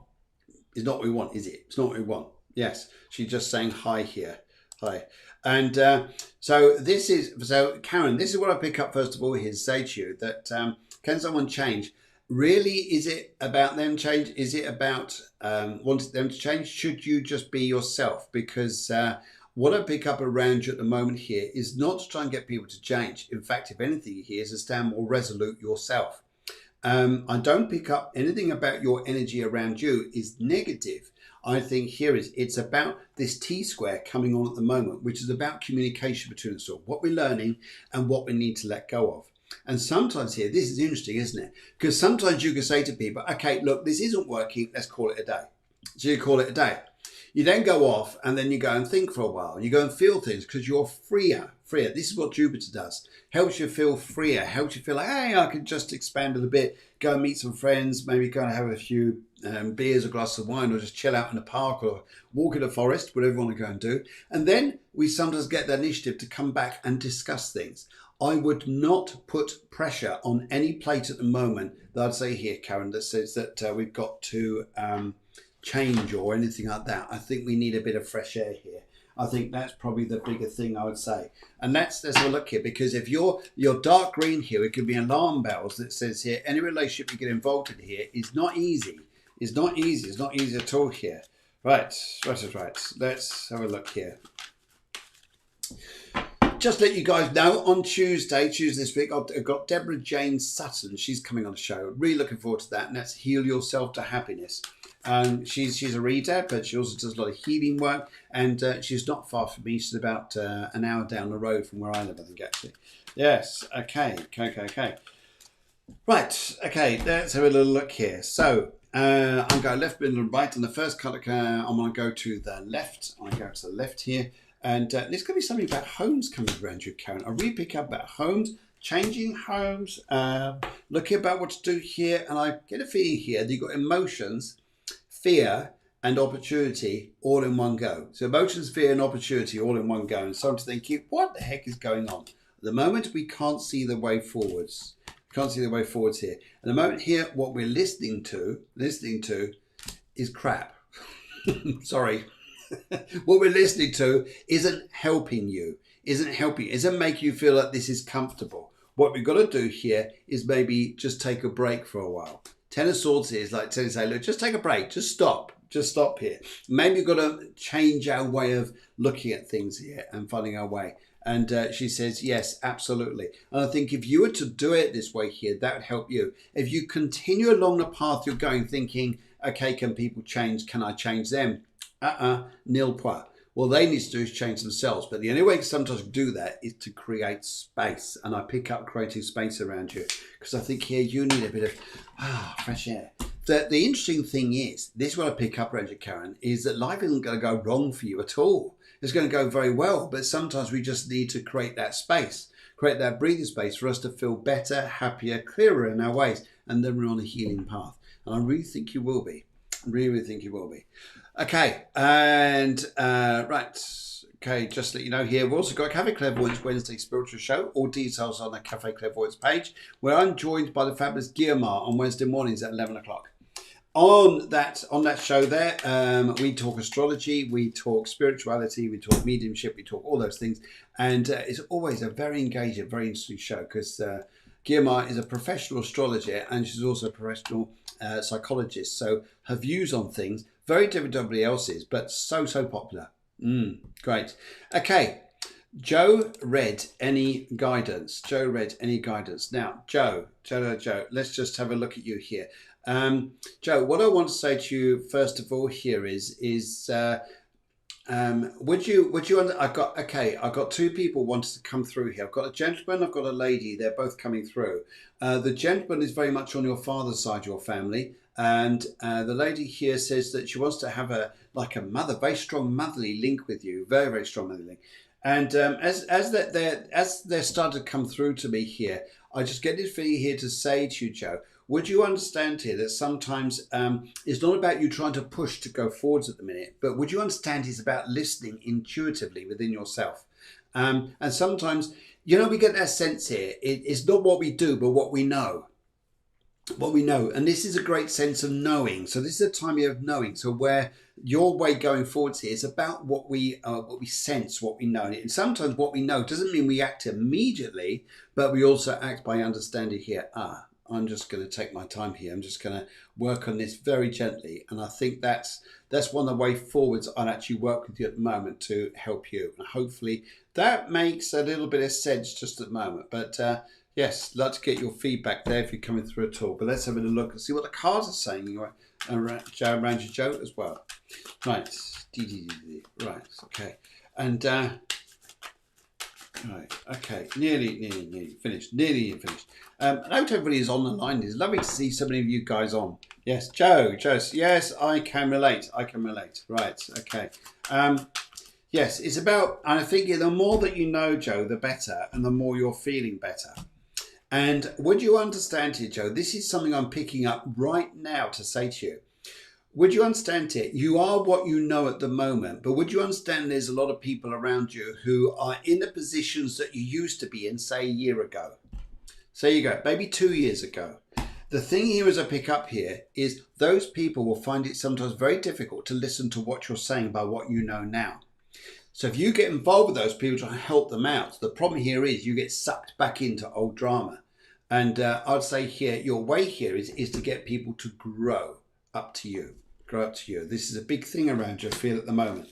It's not what we want, is it? It's not what we want. Yes, she's just saying hi here. Hi. And so Karen, this is what I pick up first of all here to say to you, that can someone change? Really, is it about them change? Is it about wanting them to change? Should you just be yourself? Because what I pick up around you at the moment here is not to try and get people to change. In fact, if anything here is to stand more resolute yourself. I don't pick up anything about your energy around you is negative. I think it's about this T-square coming on at the moment, which is about communication between us all, what we're learning and what we need to let go of. And sometimes here, this is interesting, isn't it? Because sometimes you can say to people, okay, look, this isn't working, let's call it a day. So you call it a day. You then go off and then you go and think for a while. You go and feel things because you're freer. This is what Jupiter does. Helps you feel freer. Helps you feel like, hey, I can just expand a little bit. Go and meet some friends. Maybe go and have a few beers, a glass of wine, or just chill out in the park or walk in the forest, whatever you want to go and do. And then we sometimes get that initiative to come back and discuss things. I would not put pressure on any plate at the moment that I'd say here, Karen, that says that we've got to change or anything like that. I think we need a bit of fresh air here. I think that's probably the bigger thing I would say. And let's have a look here, because if you're dark green here, it could be alarm bells that says here, any relationship you get involved in here is not easy. It's not easy. It's not easy at all here. Right. Let's have a look here. Just let you guys know, on Tuesday this week, I've got Deborah Jane Sutton. She's coming on the show. Really looking forward to that. And that's Heal Yourself to Happiness. She's a reader, but she also does a lot of healing work. And she's not far from me. She's about an hour down the road from where I live, I think, actually. Yes. Okay. Right. Okay. Let's have a little look here. So I'm going left, middle, and right. And the first colour, I'm going to go to the left. I go to the left here. And there's going to be something about homes coming around you, Karen. I really pick up about homes, changing homes, looking about what to do here. And I get a feeling here that you've got emotions, fear, and opportunity all in one go. So emotions, fear, and opportunity all in one go. And so I'm thinking, what the heck is going on? At the moment, we can't see the way forwards. We can't see the way forwards here. At the moment here, what we're listening to is crap. Sorry. What we're listening to isn't helping you, isn't making you feel like this is comfortable. What we've got to do here is maybe just take a break for a while. Ten of Swords is like telling say, look, just take a break, just stop here. Maybe you've got to change our way of looking at things here and finding our way. And she says, yes, absolutely. And I think if you were to do it this way here, that would help you. If you continue along the path you're going, thinking, okay, can people change? Can I change them? Nil point. Well, they need to do is change themselves. But the only way sometimes to do that is to create space. And I pick up creating space around you, because I think here you need a bit of fresh air. The interesting thing is, this is what I pick up around you, Karen, is that life isn't going to go wrong for you at all. It's going to go very well. But sometimes we just need to create that space, create that breathing space for us to feel better, happier, clearer in our ways. And then we're on a healing path. And I really think you will be. Really think you will be. Okay, and right. Okay, just to let you know here, we've also got a Cafe Clairvoyance Wednesday spiritual show. All details on the Cafe Clairvoyance page, where I'm joined by the fabulous Guillemar on Wednesday mornings at 11 o'clock. On that show there, we talk astrology, we talk spirituality, we talk mediumship, we talk all those things. And it's always a very engaging, very interesting show, because Guillemar is a professional astrologer and she's also a professional psychologist. So her views on things, very different to everybody else's, but so popular. Great. Okay. Joe read any guidance. Now, Joe, let's just have a look at you here. Joe, what I want to say to you first of all here is would you I've got two people wanting to come through here. I've got a gentleman, I've got a lady. They're both coming through. The gentleman is very much on your father's side, your family. And the lady here says that she wants to have very strong motherly link with you, very, very strong motherly link. And as they're starting to come through to me here, I just get this feeling here to say to you, Joe, would you understand here that sometimes it's not about you trying to push to go forwards at the minute, but would you understand it's about listening intuitively within yourself? And sometimes, we get that sense here. It's not what we do, but what we know. And this is a great sense of knowing. So this is a time of knowing. So where your way going forwards here is about what we sense, what we know. And sometimes what we know doesn't mean we act immediately, but we also act by understanding here. I'm just going to take my time here. I'm just going to work on this very gently. And I think that's one of the way forwards I'll actually work with you at the moment to help you. And hopefully that makes a little bit of sense just at the moment. But yes, like to get your feedback there if you're coming through at all. But let's have a look and see what the cards are saying around you, Joe, as well. Right. Right. Okay. And Right. Okay. Nearly finished. Nearly finished. I hope everybody is on the line. It's lovely to see so many of you guys on. Yes, Joe. Yes, I can relate. I can relate. Right. Okay. Yes, it's about, and I think the more that you know, Joe, the better, and the more you're feeling better. And would you understand here, Joe? This is something I'm picking up right now to say to you. Would you understand it? You are what you know at the moment, but would you understand there's a lot of people around you who are in the positions that you used to be in, say, a year ago? So you go, maybe 2 years ago. The thing here as I pick up here is those people will find it sometimes very difficult to listen to what you're saying by what you know now. So if you get involved with those people trying to help them out, the problem here is you get sucked back into old drama. And I'd say here, your way here is to get people to grow up to you. Grow up to you. This is a big thing around you, I feel, at the moment.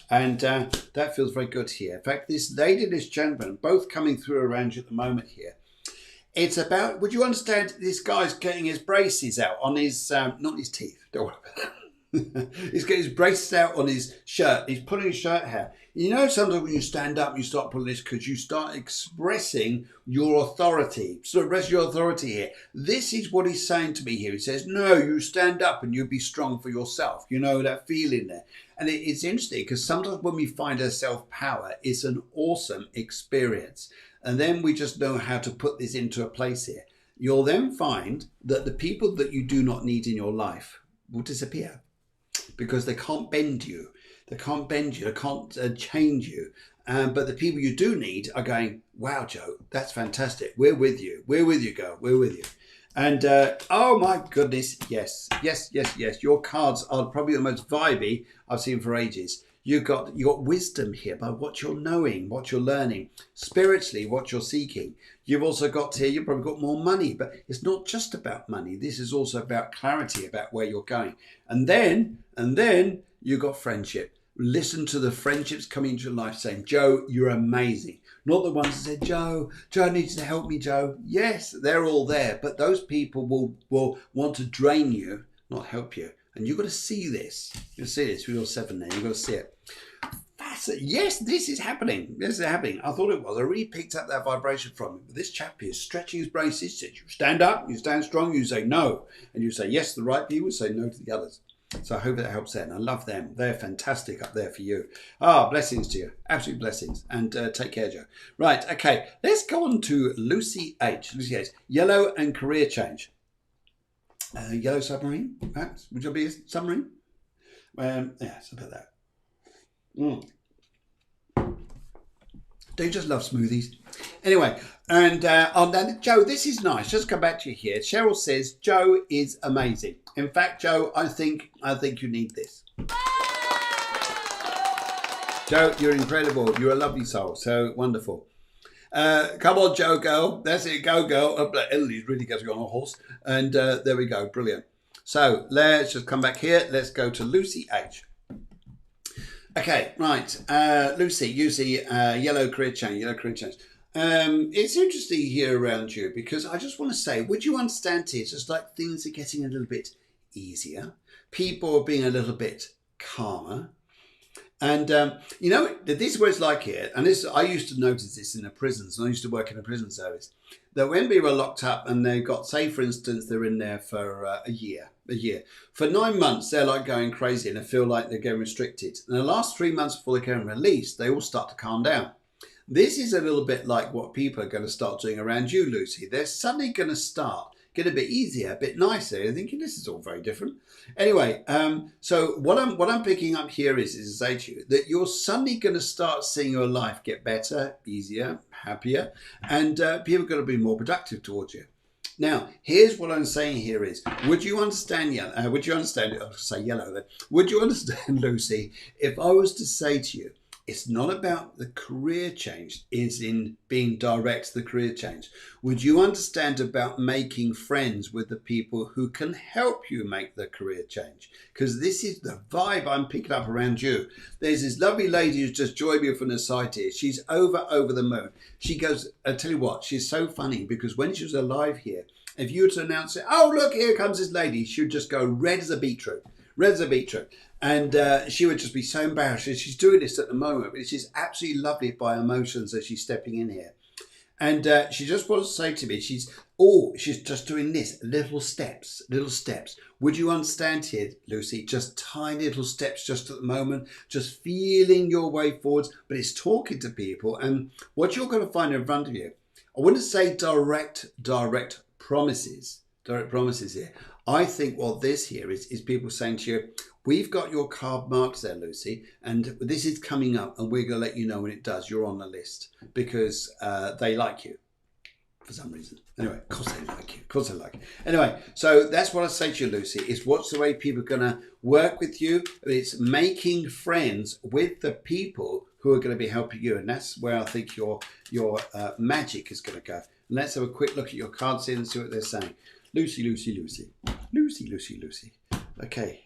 And that feels very good here. In fact, this lady and this gentleman, both coming through around you at the moment here. It's about, would you understand, this guy's getting his braces out on his, not his teeth, don't worry about that. He's getting his braces out on his shirt. He's pulling his shirt out. You know, sometimes when you stand up, you start pulling this because you start expressing your authority. So express your authority here. This is what he's saying to me here. He says, no, you stand up and you be strong for yourself. You know, that feeling there. And it's interesting because sometimes when we find our self-power, it's an awesome experience. And then we just know how to put this into a place here. You'll then find that the people that you do not need in your life will disappear. Because they can't bend you. They can't bend you. They can't change you. But the people you do need are going, wow, Joe, that's fantastic. We're with you. We're with you, girl. We're with you. And oh my goodness, yes. Your cards are probably the most vibey I've seen for ages. You got wisdom here by what you're knowing, what you're learning, spiritually, what you're seeking. You've also got here, you've probably got more money, but it's not just about money. This is also about clarity about where you're going. And then you got friendship. Listen to the friendships coming into your life saying, Joe, you're amazing. Not the ones that said, Joe, I need you to help me, Joe. Yes, they're all there, but those people will want to drain you, not help you. And you've got to see this. You'll see this with your 7 there. You've got to see it. Yes, this is happening. This is happening. I thought it was. I really picked up that vibration from it. But this chap here is stretching his braces. Says, you stand up, you stand strong, you say no. And you say yes to the right people, say no to the others. So I hope that helps there. And I love them. They're fantastic up there for you. Blessings to you. Absolute blessings. And take care, Joe. Right, okay. Let's go on to Lucy H. Lucy H. Yellow and career change. Yellow submarine, perhaps? Would you be a submarine? Yeah, it's about that. Do you just love smoothies? Anyway, and Joe, this is nice. Just come back to you here. Cheryl says Joe is amazing. In fact, Joe, I think you need this. Joe, you're incredible. You're a lovely soul. So wonderful. Come on, Joe, girl. That's it. Go, girl. Emily's really getting on a horse. And there we go. Brilliant. So let's just come back here. Let's go to Lucy H. Okay, right. Lucy, yellow career change. It's interesting here around you because I just want to say, would you understand it? It's just like things are getting a little bit easier. People are being a little bit calmer. And, this is what it's like here. And I used to notice this in the prisons. And I used to work in a prison service. That when people are locked up and they've got, say, for instance, they're in there for a year. For 9 months, they're like going crazy and they feel like they're getting restricted. And the last 3 months before they're getting released, they all start to calm down. This is a little bit like what people are going to start doing around you, Lucy. They're suddenly going to start get a bit easier, a bit nicer. You're thinking this is all very different. Anyway, so what I'm picking up here is to say to you that you're suddenly going to start seeing your life get better, easier, happier, and people are going to be more productive towards you. Now, here's what I'm saying here is, would you understand, yellow, would you understand, Lucy, if I was to say to you, it's not about the career change, it's in being direct to the career change. Would you understand about making friends with the people who can help you make the career change? Because this is the vibe I'm picking up around you. There's this lovely lady who's just joined me from the side here. She's over the moon. She goes, I tell you what, she's so funny because when she was alive here, if you were to announce it, oh, look, here comes this lady, she would just go red as a beetroot. Red's a beetroot. And she would just be so embarrassed. She's doing this at the moment, but she's absolutely lovely by emotions as she's stepping in here. And she just wants to say to me, she's just doing this, little steps, little steps. Would you understand here, Lucy? Just tiny little steps just at the moment, just feeling your way forwards, but it's talking to people. And what you're going to find in front of you, I wouldn't say direct promises here. I think what this here is people saying to you, we've got your card marked there, Lucy, and this is coming up and we're going to let you know when it does. You're on the list because they like you for some reason. Anyway, of course they like you. Of course they like you. Anyway, so that's what I say to you, Lucy, is what's the way people are going to work with you. It's making friends with the people who are going to be helping you. And that's where I think your magic is going to go. And let's have a quick look at your cards here and see what they're saying. Lucy, Lucy, Lucy. Lucy, Lucy, Lucy. Okay.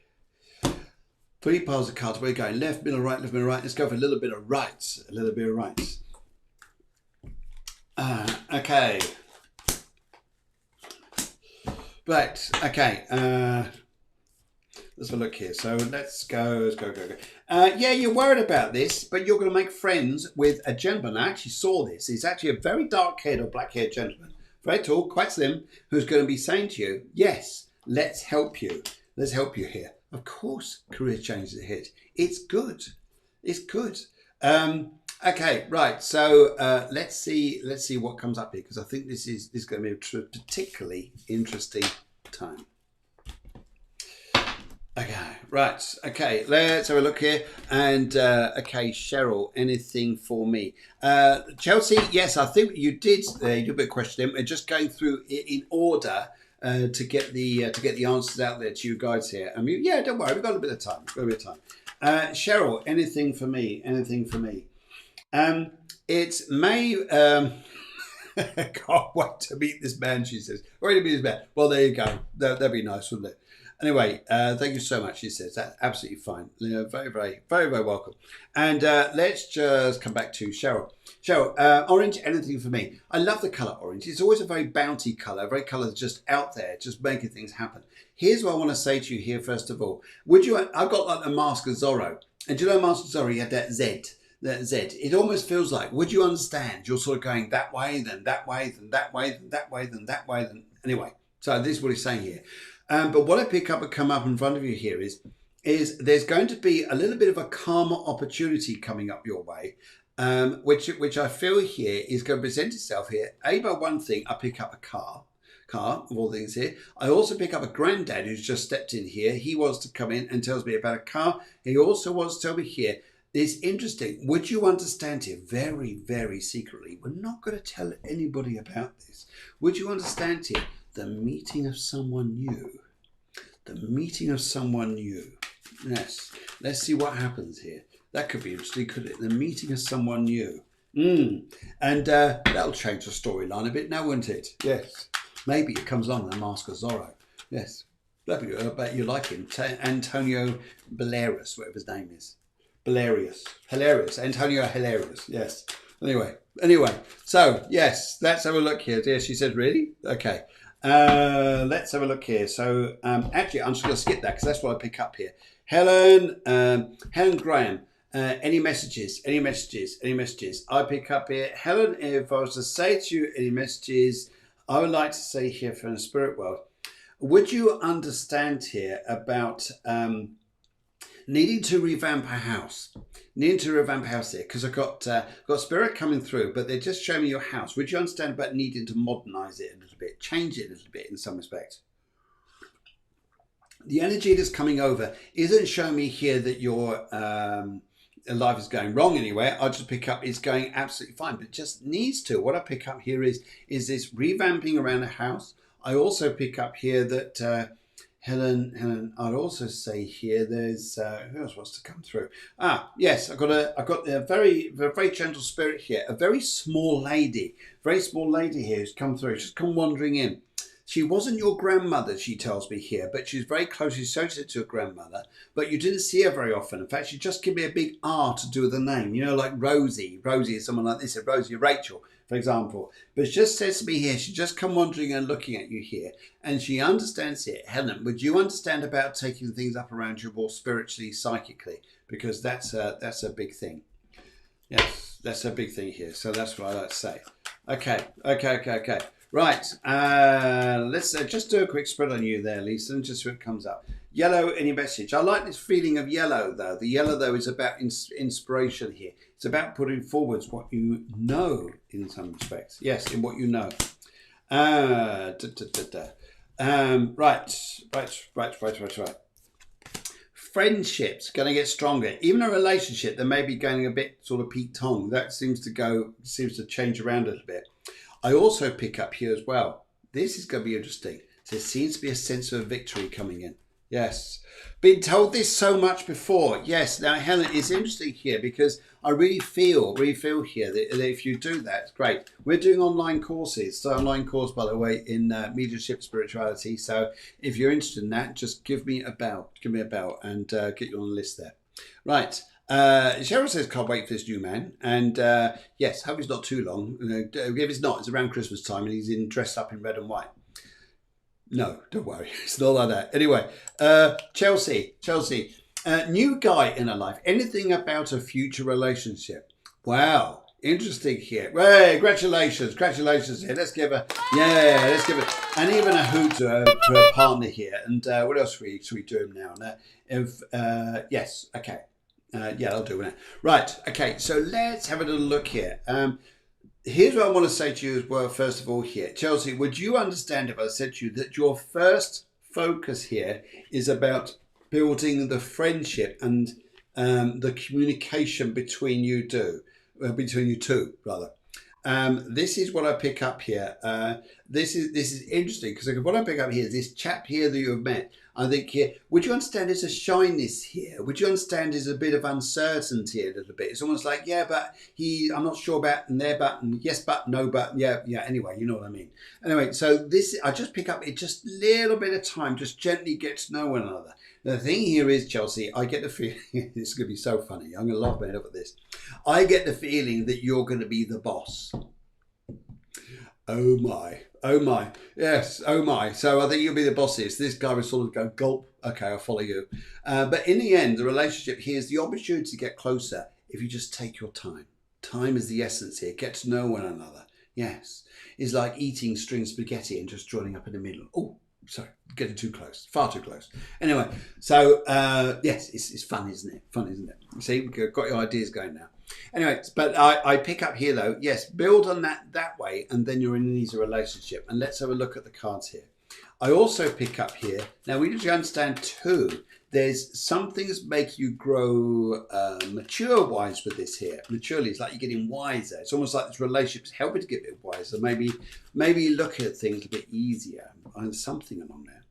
3 piles of cards. Where are you going? Left, middle, right, left, middle, right. Let's go for a little bit of rights. A little bit of rights. Okay. Right. Okay. Let's have a look here. So let's go. Yeah, you're worried about this, but you're going to make friends with a gentleman. I actually saw this. He's actually a very dark-haired or black-haired gentleman. Very tall, quite slim, who's going to be saying to you, yes, let's help you. Let's help you here. Of course, career changes ahead. It's good. It's good. Okay, right. So let's see what comes up here, because I think this is going to be a particularly interesting time. Okay, right. Okay, let's have a look here. And okay, Cheryl, anything for me? Chelsea, yes, I think you did. You're a bit questioning. We're just going through in order to get the answers out there to you guys here. I mean, yeah, don't worry, we've got a bit of time. Cheryl, anything for me? Anything for me? It's May. Can't wait to meet this man, she says. Wait to meet this man. Well, there you go. That'd be nice, wouldn't it? Anyway, thank you so much, she says. That's absolutely fine. Very, very, very, very welcome. And let's just come back to Cheryl. Cheryl, orange, anything for me? I love the colour orange. It's always a very bounty colour, a very colour that's just out there, just making things happen. Here's what I want to say to you here, first of all. I've got like the Mask of Zorro. And do you know Mask of Zorro, you had that Z. That Z. It almost feels like, would you understand? You're sort of going that way, then that way, then that way, then that way, then that way, then... Anyway, so this is what he's saying here. But what I pick up and come up in front of you here is there's going to be a little bit of a karma opportunity coming up your way, which I feel here is going to present itself here. By one thing, I pick up a car of all things here. I also pick up a granddad who's just stepped in here. He wants to come in and tells me about a car. He also wants to tell me here, it's interesting. Would you understand here, very, very secretly, we're not going to tell anybody about this. Would you understand here, the meeting of someone new? The meeting of someone new. Yes. Let's see what happens here. That could be interesting, could it? The meeting of someone new. And that'll change the storyline a bit now, wouldn't it? Yes. Maybe it comes along, the Mask of Zorro. Yes. That'd be good. I bet you like him. Antonio Hilarious, whatever his name is. Hilarious. Antonio Hilarious. Yes. Anyway. So, yes. Let's have a look here. Yeah, she said, really? Okay. Let's have a look here. So, actually, I'm just going to skip that because that's what I pick up here. Helen Graham, any messages? I pick up here. Helen, if I was to say to you any messages, I would like to say here from the spirit world, would you understand here about needing to revamp a house? Needing to revamp a house here, because I've got spirit coming through, but they're just showing me your house. Would you understand about needing to modernise it a little bit, change it a little bit in some respect? The energy that's coming over isn't showing me here that your life is going wrong anywhere. I just pick up it's going absolutely fine, but it just needs to. What I pick up here is this revamping around the house. I also pick up here that Helen, I'd also say here there's who else wants to come through? Yes, I've got a very gentle spirit here, a very small lady here who's come through. She's come wandering in. She wasn't your grandmother, she tells me here, but she's very closely associated to her grandmother, but you didn't see her very often. In fact, she just gave me a big R to do with the name, you know, like Rosie. Rosie is someone like this, Rosie, Rachel, for example. But it just says to me here, she just come wandering and looking at you here, and she understands it. Helen, would you understand about taking things up around you more spiritually, psychically? Because that's a big thing. Yes, that's a big thing here. So that's what I like to say. Okay. Right. Let's just do a quick spread on you there, Lisa, and just so it comes up. Yellow, any message? I like this feeling of yellow, though. The yellow, though, is about inspiration here. It's about putting forwards what you know in some respects. Yes, in what you know. Right. Friendships going to get stronger. Even a relationship that may be going a bit sort of Pete Tong, that seems to change around a little bit. I also pick up here as well. This is going to be interesting. There seems to be a sense of victory coming in. Yes. Been told this so much before. Yes. Now, Helen, it's interesting here because I really feel here that if you do that, it's great. We're doing online courses. So online course, by the way, in mediumship spirituality. So if you're interested in that, just give me a bell. Give me a bell and get you on the list there. Right. Cheryl says, can't wait for this new man. And yes, hope it's not too long. If it's not, it's around Christmas time and he's dressed up in red and white. No, don't worry. It's not like that. Anyway, Chelsea, new guy in her life. Anything about a future relationship? Wow, interesting here. Hey, congratulations here. Let's give her, and even a hoot to her partner here. And what else should we do now? Yes, okay. Yeah, I'll do it. Right, okay, so let's have a little look here. Here's what I want to say to you as well, first of all here. Chelsea, would you understand if I said to you that your first focus here is about building the friendship and the communication between you two, rather. This is what I pick up here. This is interesting because what I pick up here is this chap here that you have met. I think here, would you understand there's a shyness here? Would you understand there's a bit of uncertainty a little bit? It's almost like, yeah, but I'm not sure about, and there, but, and yes, but, no, but, yeah, anyway, you know what I mean. Anyway, so this, I just pick up, it just a little bit of time, just gently get to know one another. The thing here is, Chelsea, I get the feeling, this is going to be so funny, I'm going to laugh my head up at this. I get the feeling that you're going to be the boss. Oh my, yes, oh my. So I think you'll be the bosses. This guy will sort of go, gulp, okay, I'll follow you. But in the end, the relationship here is the opportunity to get closer if you just take your time. Time is the essence here. Get to know one another. Yes, it's like eating string spaghetti and just joining up in the middle. Oh, sorry, getting too close, far too close. Anyway, so yes, it's fun, isn't it? Fun, isn't it? See, we've got your ideas going now. Anyway, but I pick up here though, yes, build on that way and then you're in an easy relationship. And let's have a look at the cards here. I also pick up here, now we need to understand too, there's some things make you grow mature-wise with this here. Maturely, it's like you're getting wiser. It's almost like this relationship's helping to get a bit wiser. Maybe look at things a bit easier. There's something along there.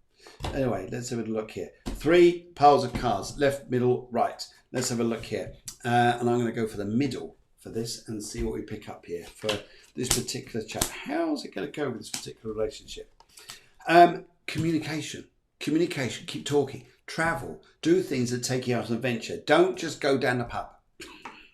Anyway, let's have a look here. 3 piles of cards, left, middle, right. Let's have a look here. And I'm going to go for the middle for this and see what we pick up here for this particular chat. How's it going to go with this particular relationship? Communication, keep talking, travel, do things that take you out on an adventure. Don't just go down the pub.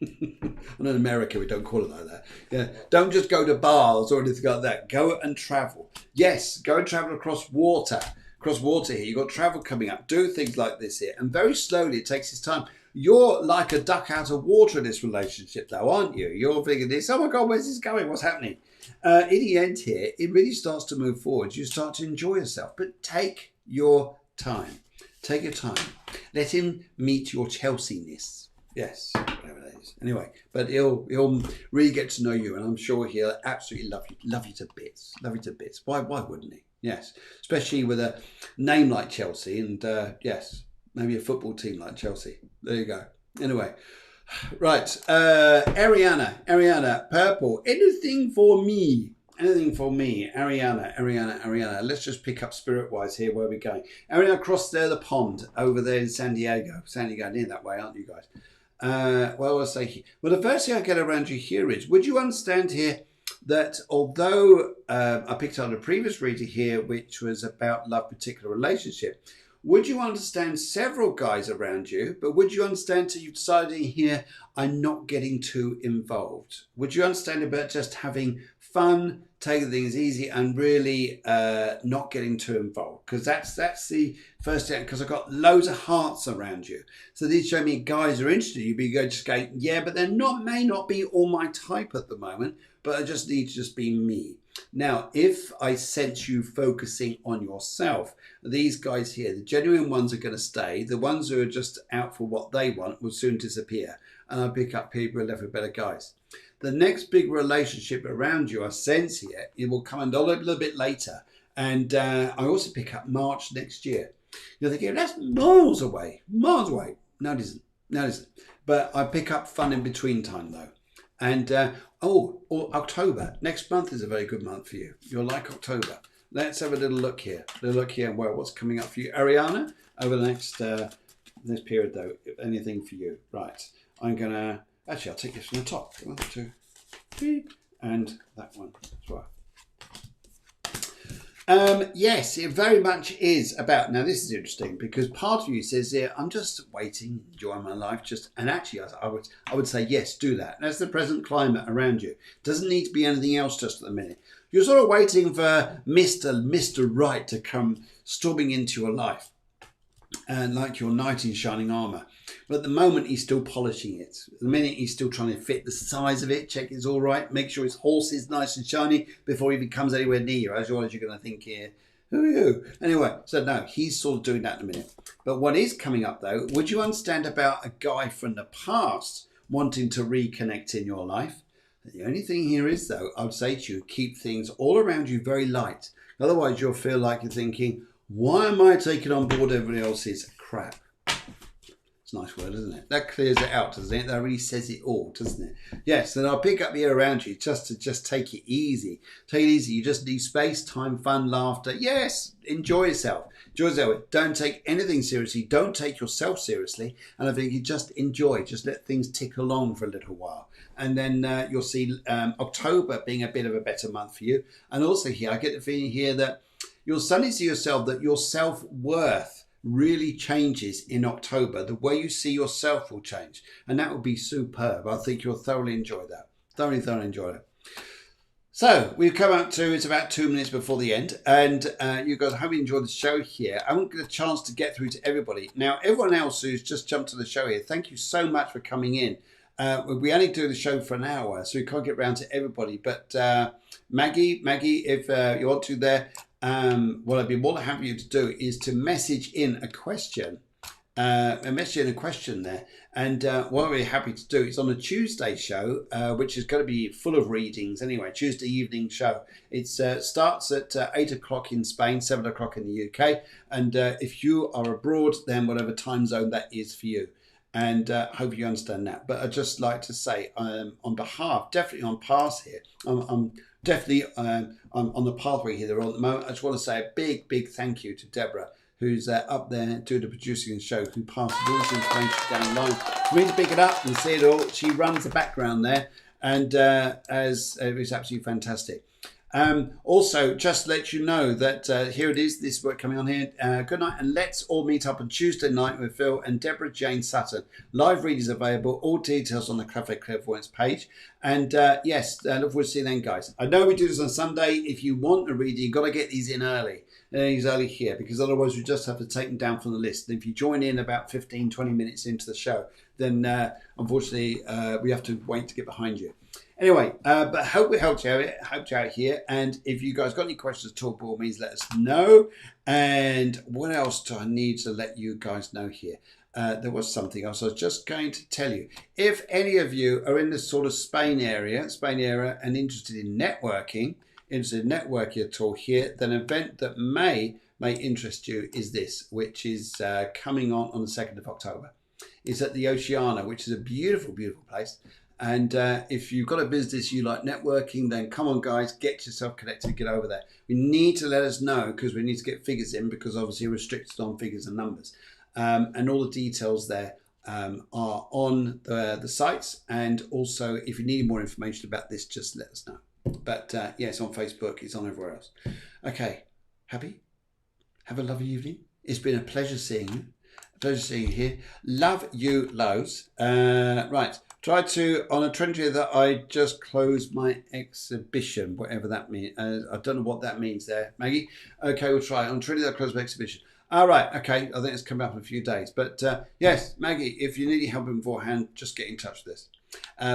In America, we don't call it like that. Yeah. Don't just go to bars or anything like that. Go and travel. Yes, go and travel across water. Across water here. You've got travel coming up. Do things like this here. And very slowly, it takes its time. You're like a duck out of water in this relationship, though, aren't you? You're thinking this, oh my God, where's this going? What's happening? In the end here, it really starts to move forward. You start to enjoy yourself, but take your time. Take your time. Let him meet your Chelsea-ness. Yes, whatever that is. Anyway, but he'll really get to know you, and I'm sure he'll absolutely love you to bits. Love you to bits. Why wouldn't he? Yes, especially with a name like Chelsea, and yes, maybe a football team like Chelsea. There you go. Anyway, right. Ariana, purple. Anything for me? Ariana. Let's just pick up spirit-wise here. Where are we going? Ariana, across there, the pond over there in San Diego. Near that way, aren't you guys? Well, I'll say here. Well, the first thing I get around you here is, would you understand here that although I picked on a previous reader here, which was about love, particular relationship, would you understand several guys around you, but would you understand till you've decided here, I'm not getting too involved? Would you understand about just having fun, taking things easy, and really not getting too involved? Because that's the first thing, because I've got loads of hearts around you. So these show me guys are interested in you, but you go just go, yeah, but they're not, may not be all my type at the moment, but I just need to just be me. Now, if I sense you focusing on yourself, these guys here, the genuine ones are going to stay. The ones who are just out for what they want will soon disappear. And I pick up people who are left with better guys. The next big relationship around you, I sense here, it will come a little bit later. And I also pick up March next year. You're thinking, that's miles away, miles away. No, it isn't. No, it isn't. But I pick up fun in between time, though. And October next month is a very good month for you. You'll like October. Let's have a little look here. Well, what's coming up for you, Ariana, over the next this period though. Anything for you? Right. I'm gonna actually I'll take this from the top. 1, 2, 3, and that one as well. Yes, it very much is about, now this is interesting because part of you says, yeah, I'm just waiting, enjoying my life, and actually I would say, yes, do that. That's the present climate around you. Doesn't need to be anything else just at the minute. You're sort of waiting for Mr. Right to come storming into your life. And like your knight in shining armour. But at the moment, he's still polishing it. At the minute, he's still trying to fit the size of it, check it's all right, make sure his horse is nice and shiny before he even comes anywhere near you. Otherwise, you're going to think here, who are you? Anyway, so no, he's sort of doing that in a minute. But what is coming up, though, would you understand about a guy from the past wanting to reconnect in your life? The only thing here is, though, I would say to you, keep things all around you very light. Otherwise, you'll feel like you're thinking, why am I taking on board everybody else's crap? It's a nice word, isn't it? That clears it out, doesn't it? That really says it all, doesn't it? Yes, and I'll pick up here around you just to take it easy. Take it easy. You just need space, time, fun, laughter. Yes, enjoy yourself. Enjoy yourself. Don't take anything seriously. Don't take yourself seriously. And I think you just enjoy. Just let things tick along for a little while. And then you'll see October being a bit of a better month for you. And also here, I get the feeling here that you'll suddenly see yourself that your self-worth really changes in October. The way you see yourself will change. And that will be superb. I think you'll thoroughly enjoy that. Thoroughly enjoy it. So we've come up to, it's about 2 minutes before the end. And you guys, I hope you enjoyed the show here. I won't get a chance to get through to everybody. Now, everyone else who's just jumped to the show here, thank you so much for coming in. We only do the show for an hour, so we can't get round to everybody. But Maggie, if you want to there, what I'd be more than happy to do is to message in a question, there. And what I'm really happy to do is on a Tuesday show, which is going to be full of readings anyway, Tuesday evening show. It starts at 8 o'clock in Spain, 7 o'clock in the UK. And if you are abroad, then whatever time zone that is for you. And hope you understand that. But I'd just like to say, on behalf, definitely on pass here, I'm definitely on the pathway here at the moment. I just want to say a big thank you to Deborah, who's up there doing the producing of the show, who passes all this information down the line for me to pick it up and see it all. She runs the background there, and it's absolutely fantastic. Also, just to let you know that here it is, this work coming on here. Good night, and let's all meet up on Tuesday night with Phil and Deborah Jane Sutton. Live readings available, all details on the Cafe Clairvoyance page. And yes, look forward to seeing you then, guys. I know we do this on Sunday. If you want a reading, you've got to get these in early. These early here, because otherwise we just have to take them down from the list. And if you join in about 15-20 minutes into the show, then unfortunately we have to wait to get behind you. Anyway, but hope we helped you out here. And if you guys got any questions at all, by all means, let us know. And what else do I need to let you guys know here? There was something else I was just going to tell you. If any of you are in this sort of Spain area and interested in networking at all here, then an event that may interest you is this, which is coming on the 2nd of October. It's at the Oceana, which is a beautiful place. And if you've got a business you like networking, then come on, guys, get yourself connected, get over there. We need to let us know, because we need to get figures in, because obviously we're restricted on figures and numbers. And all the details there are on the sites. And also, if you need more information about this, just let us know. But yeah, it's on Facebook. It's on everywhere else. Okay. Happy? Have a lovely evening. It's been a pleasure seeing you. A pleasure seeing you here. Love you loads. Right. Try to, on a 20th, that I just closed my exhibition, whatever that means. I don't know what that means there, Maggie. Okay, we'll try. On 20th, I closed my exhibition. All right, okay. I think it's coming up in a few days. But yes, Maggie, if you need any help beforehand, just get in touch with us.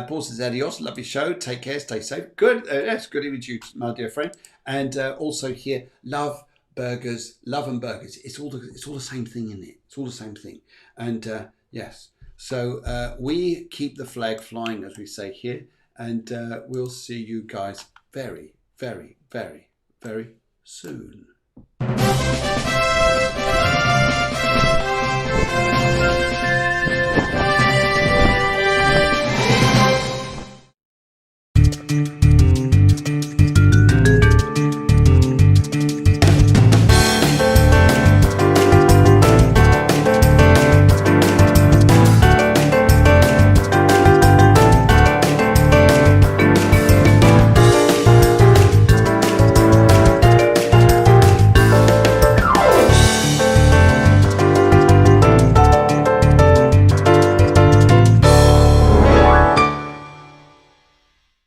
Paul says, adios. Lovely show. Take care. Stay safe. Good. Yes, good evening to you, my dear friend. And also here, love burgers, love and burgers. It's all the same thing, isn't it? It's all the same thing. And yes. So we keep the flag flying, as we say here, and we'll see you guys very, very, very, very soon.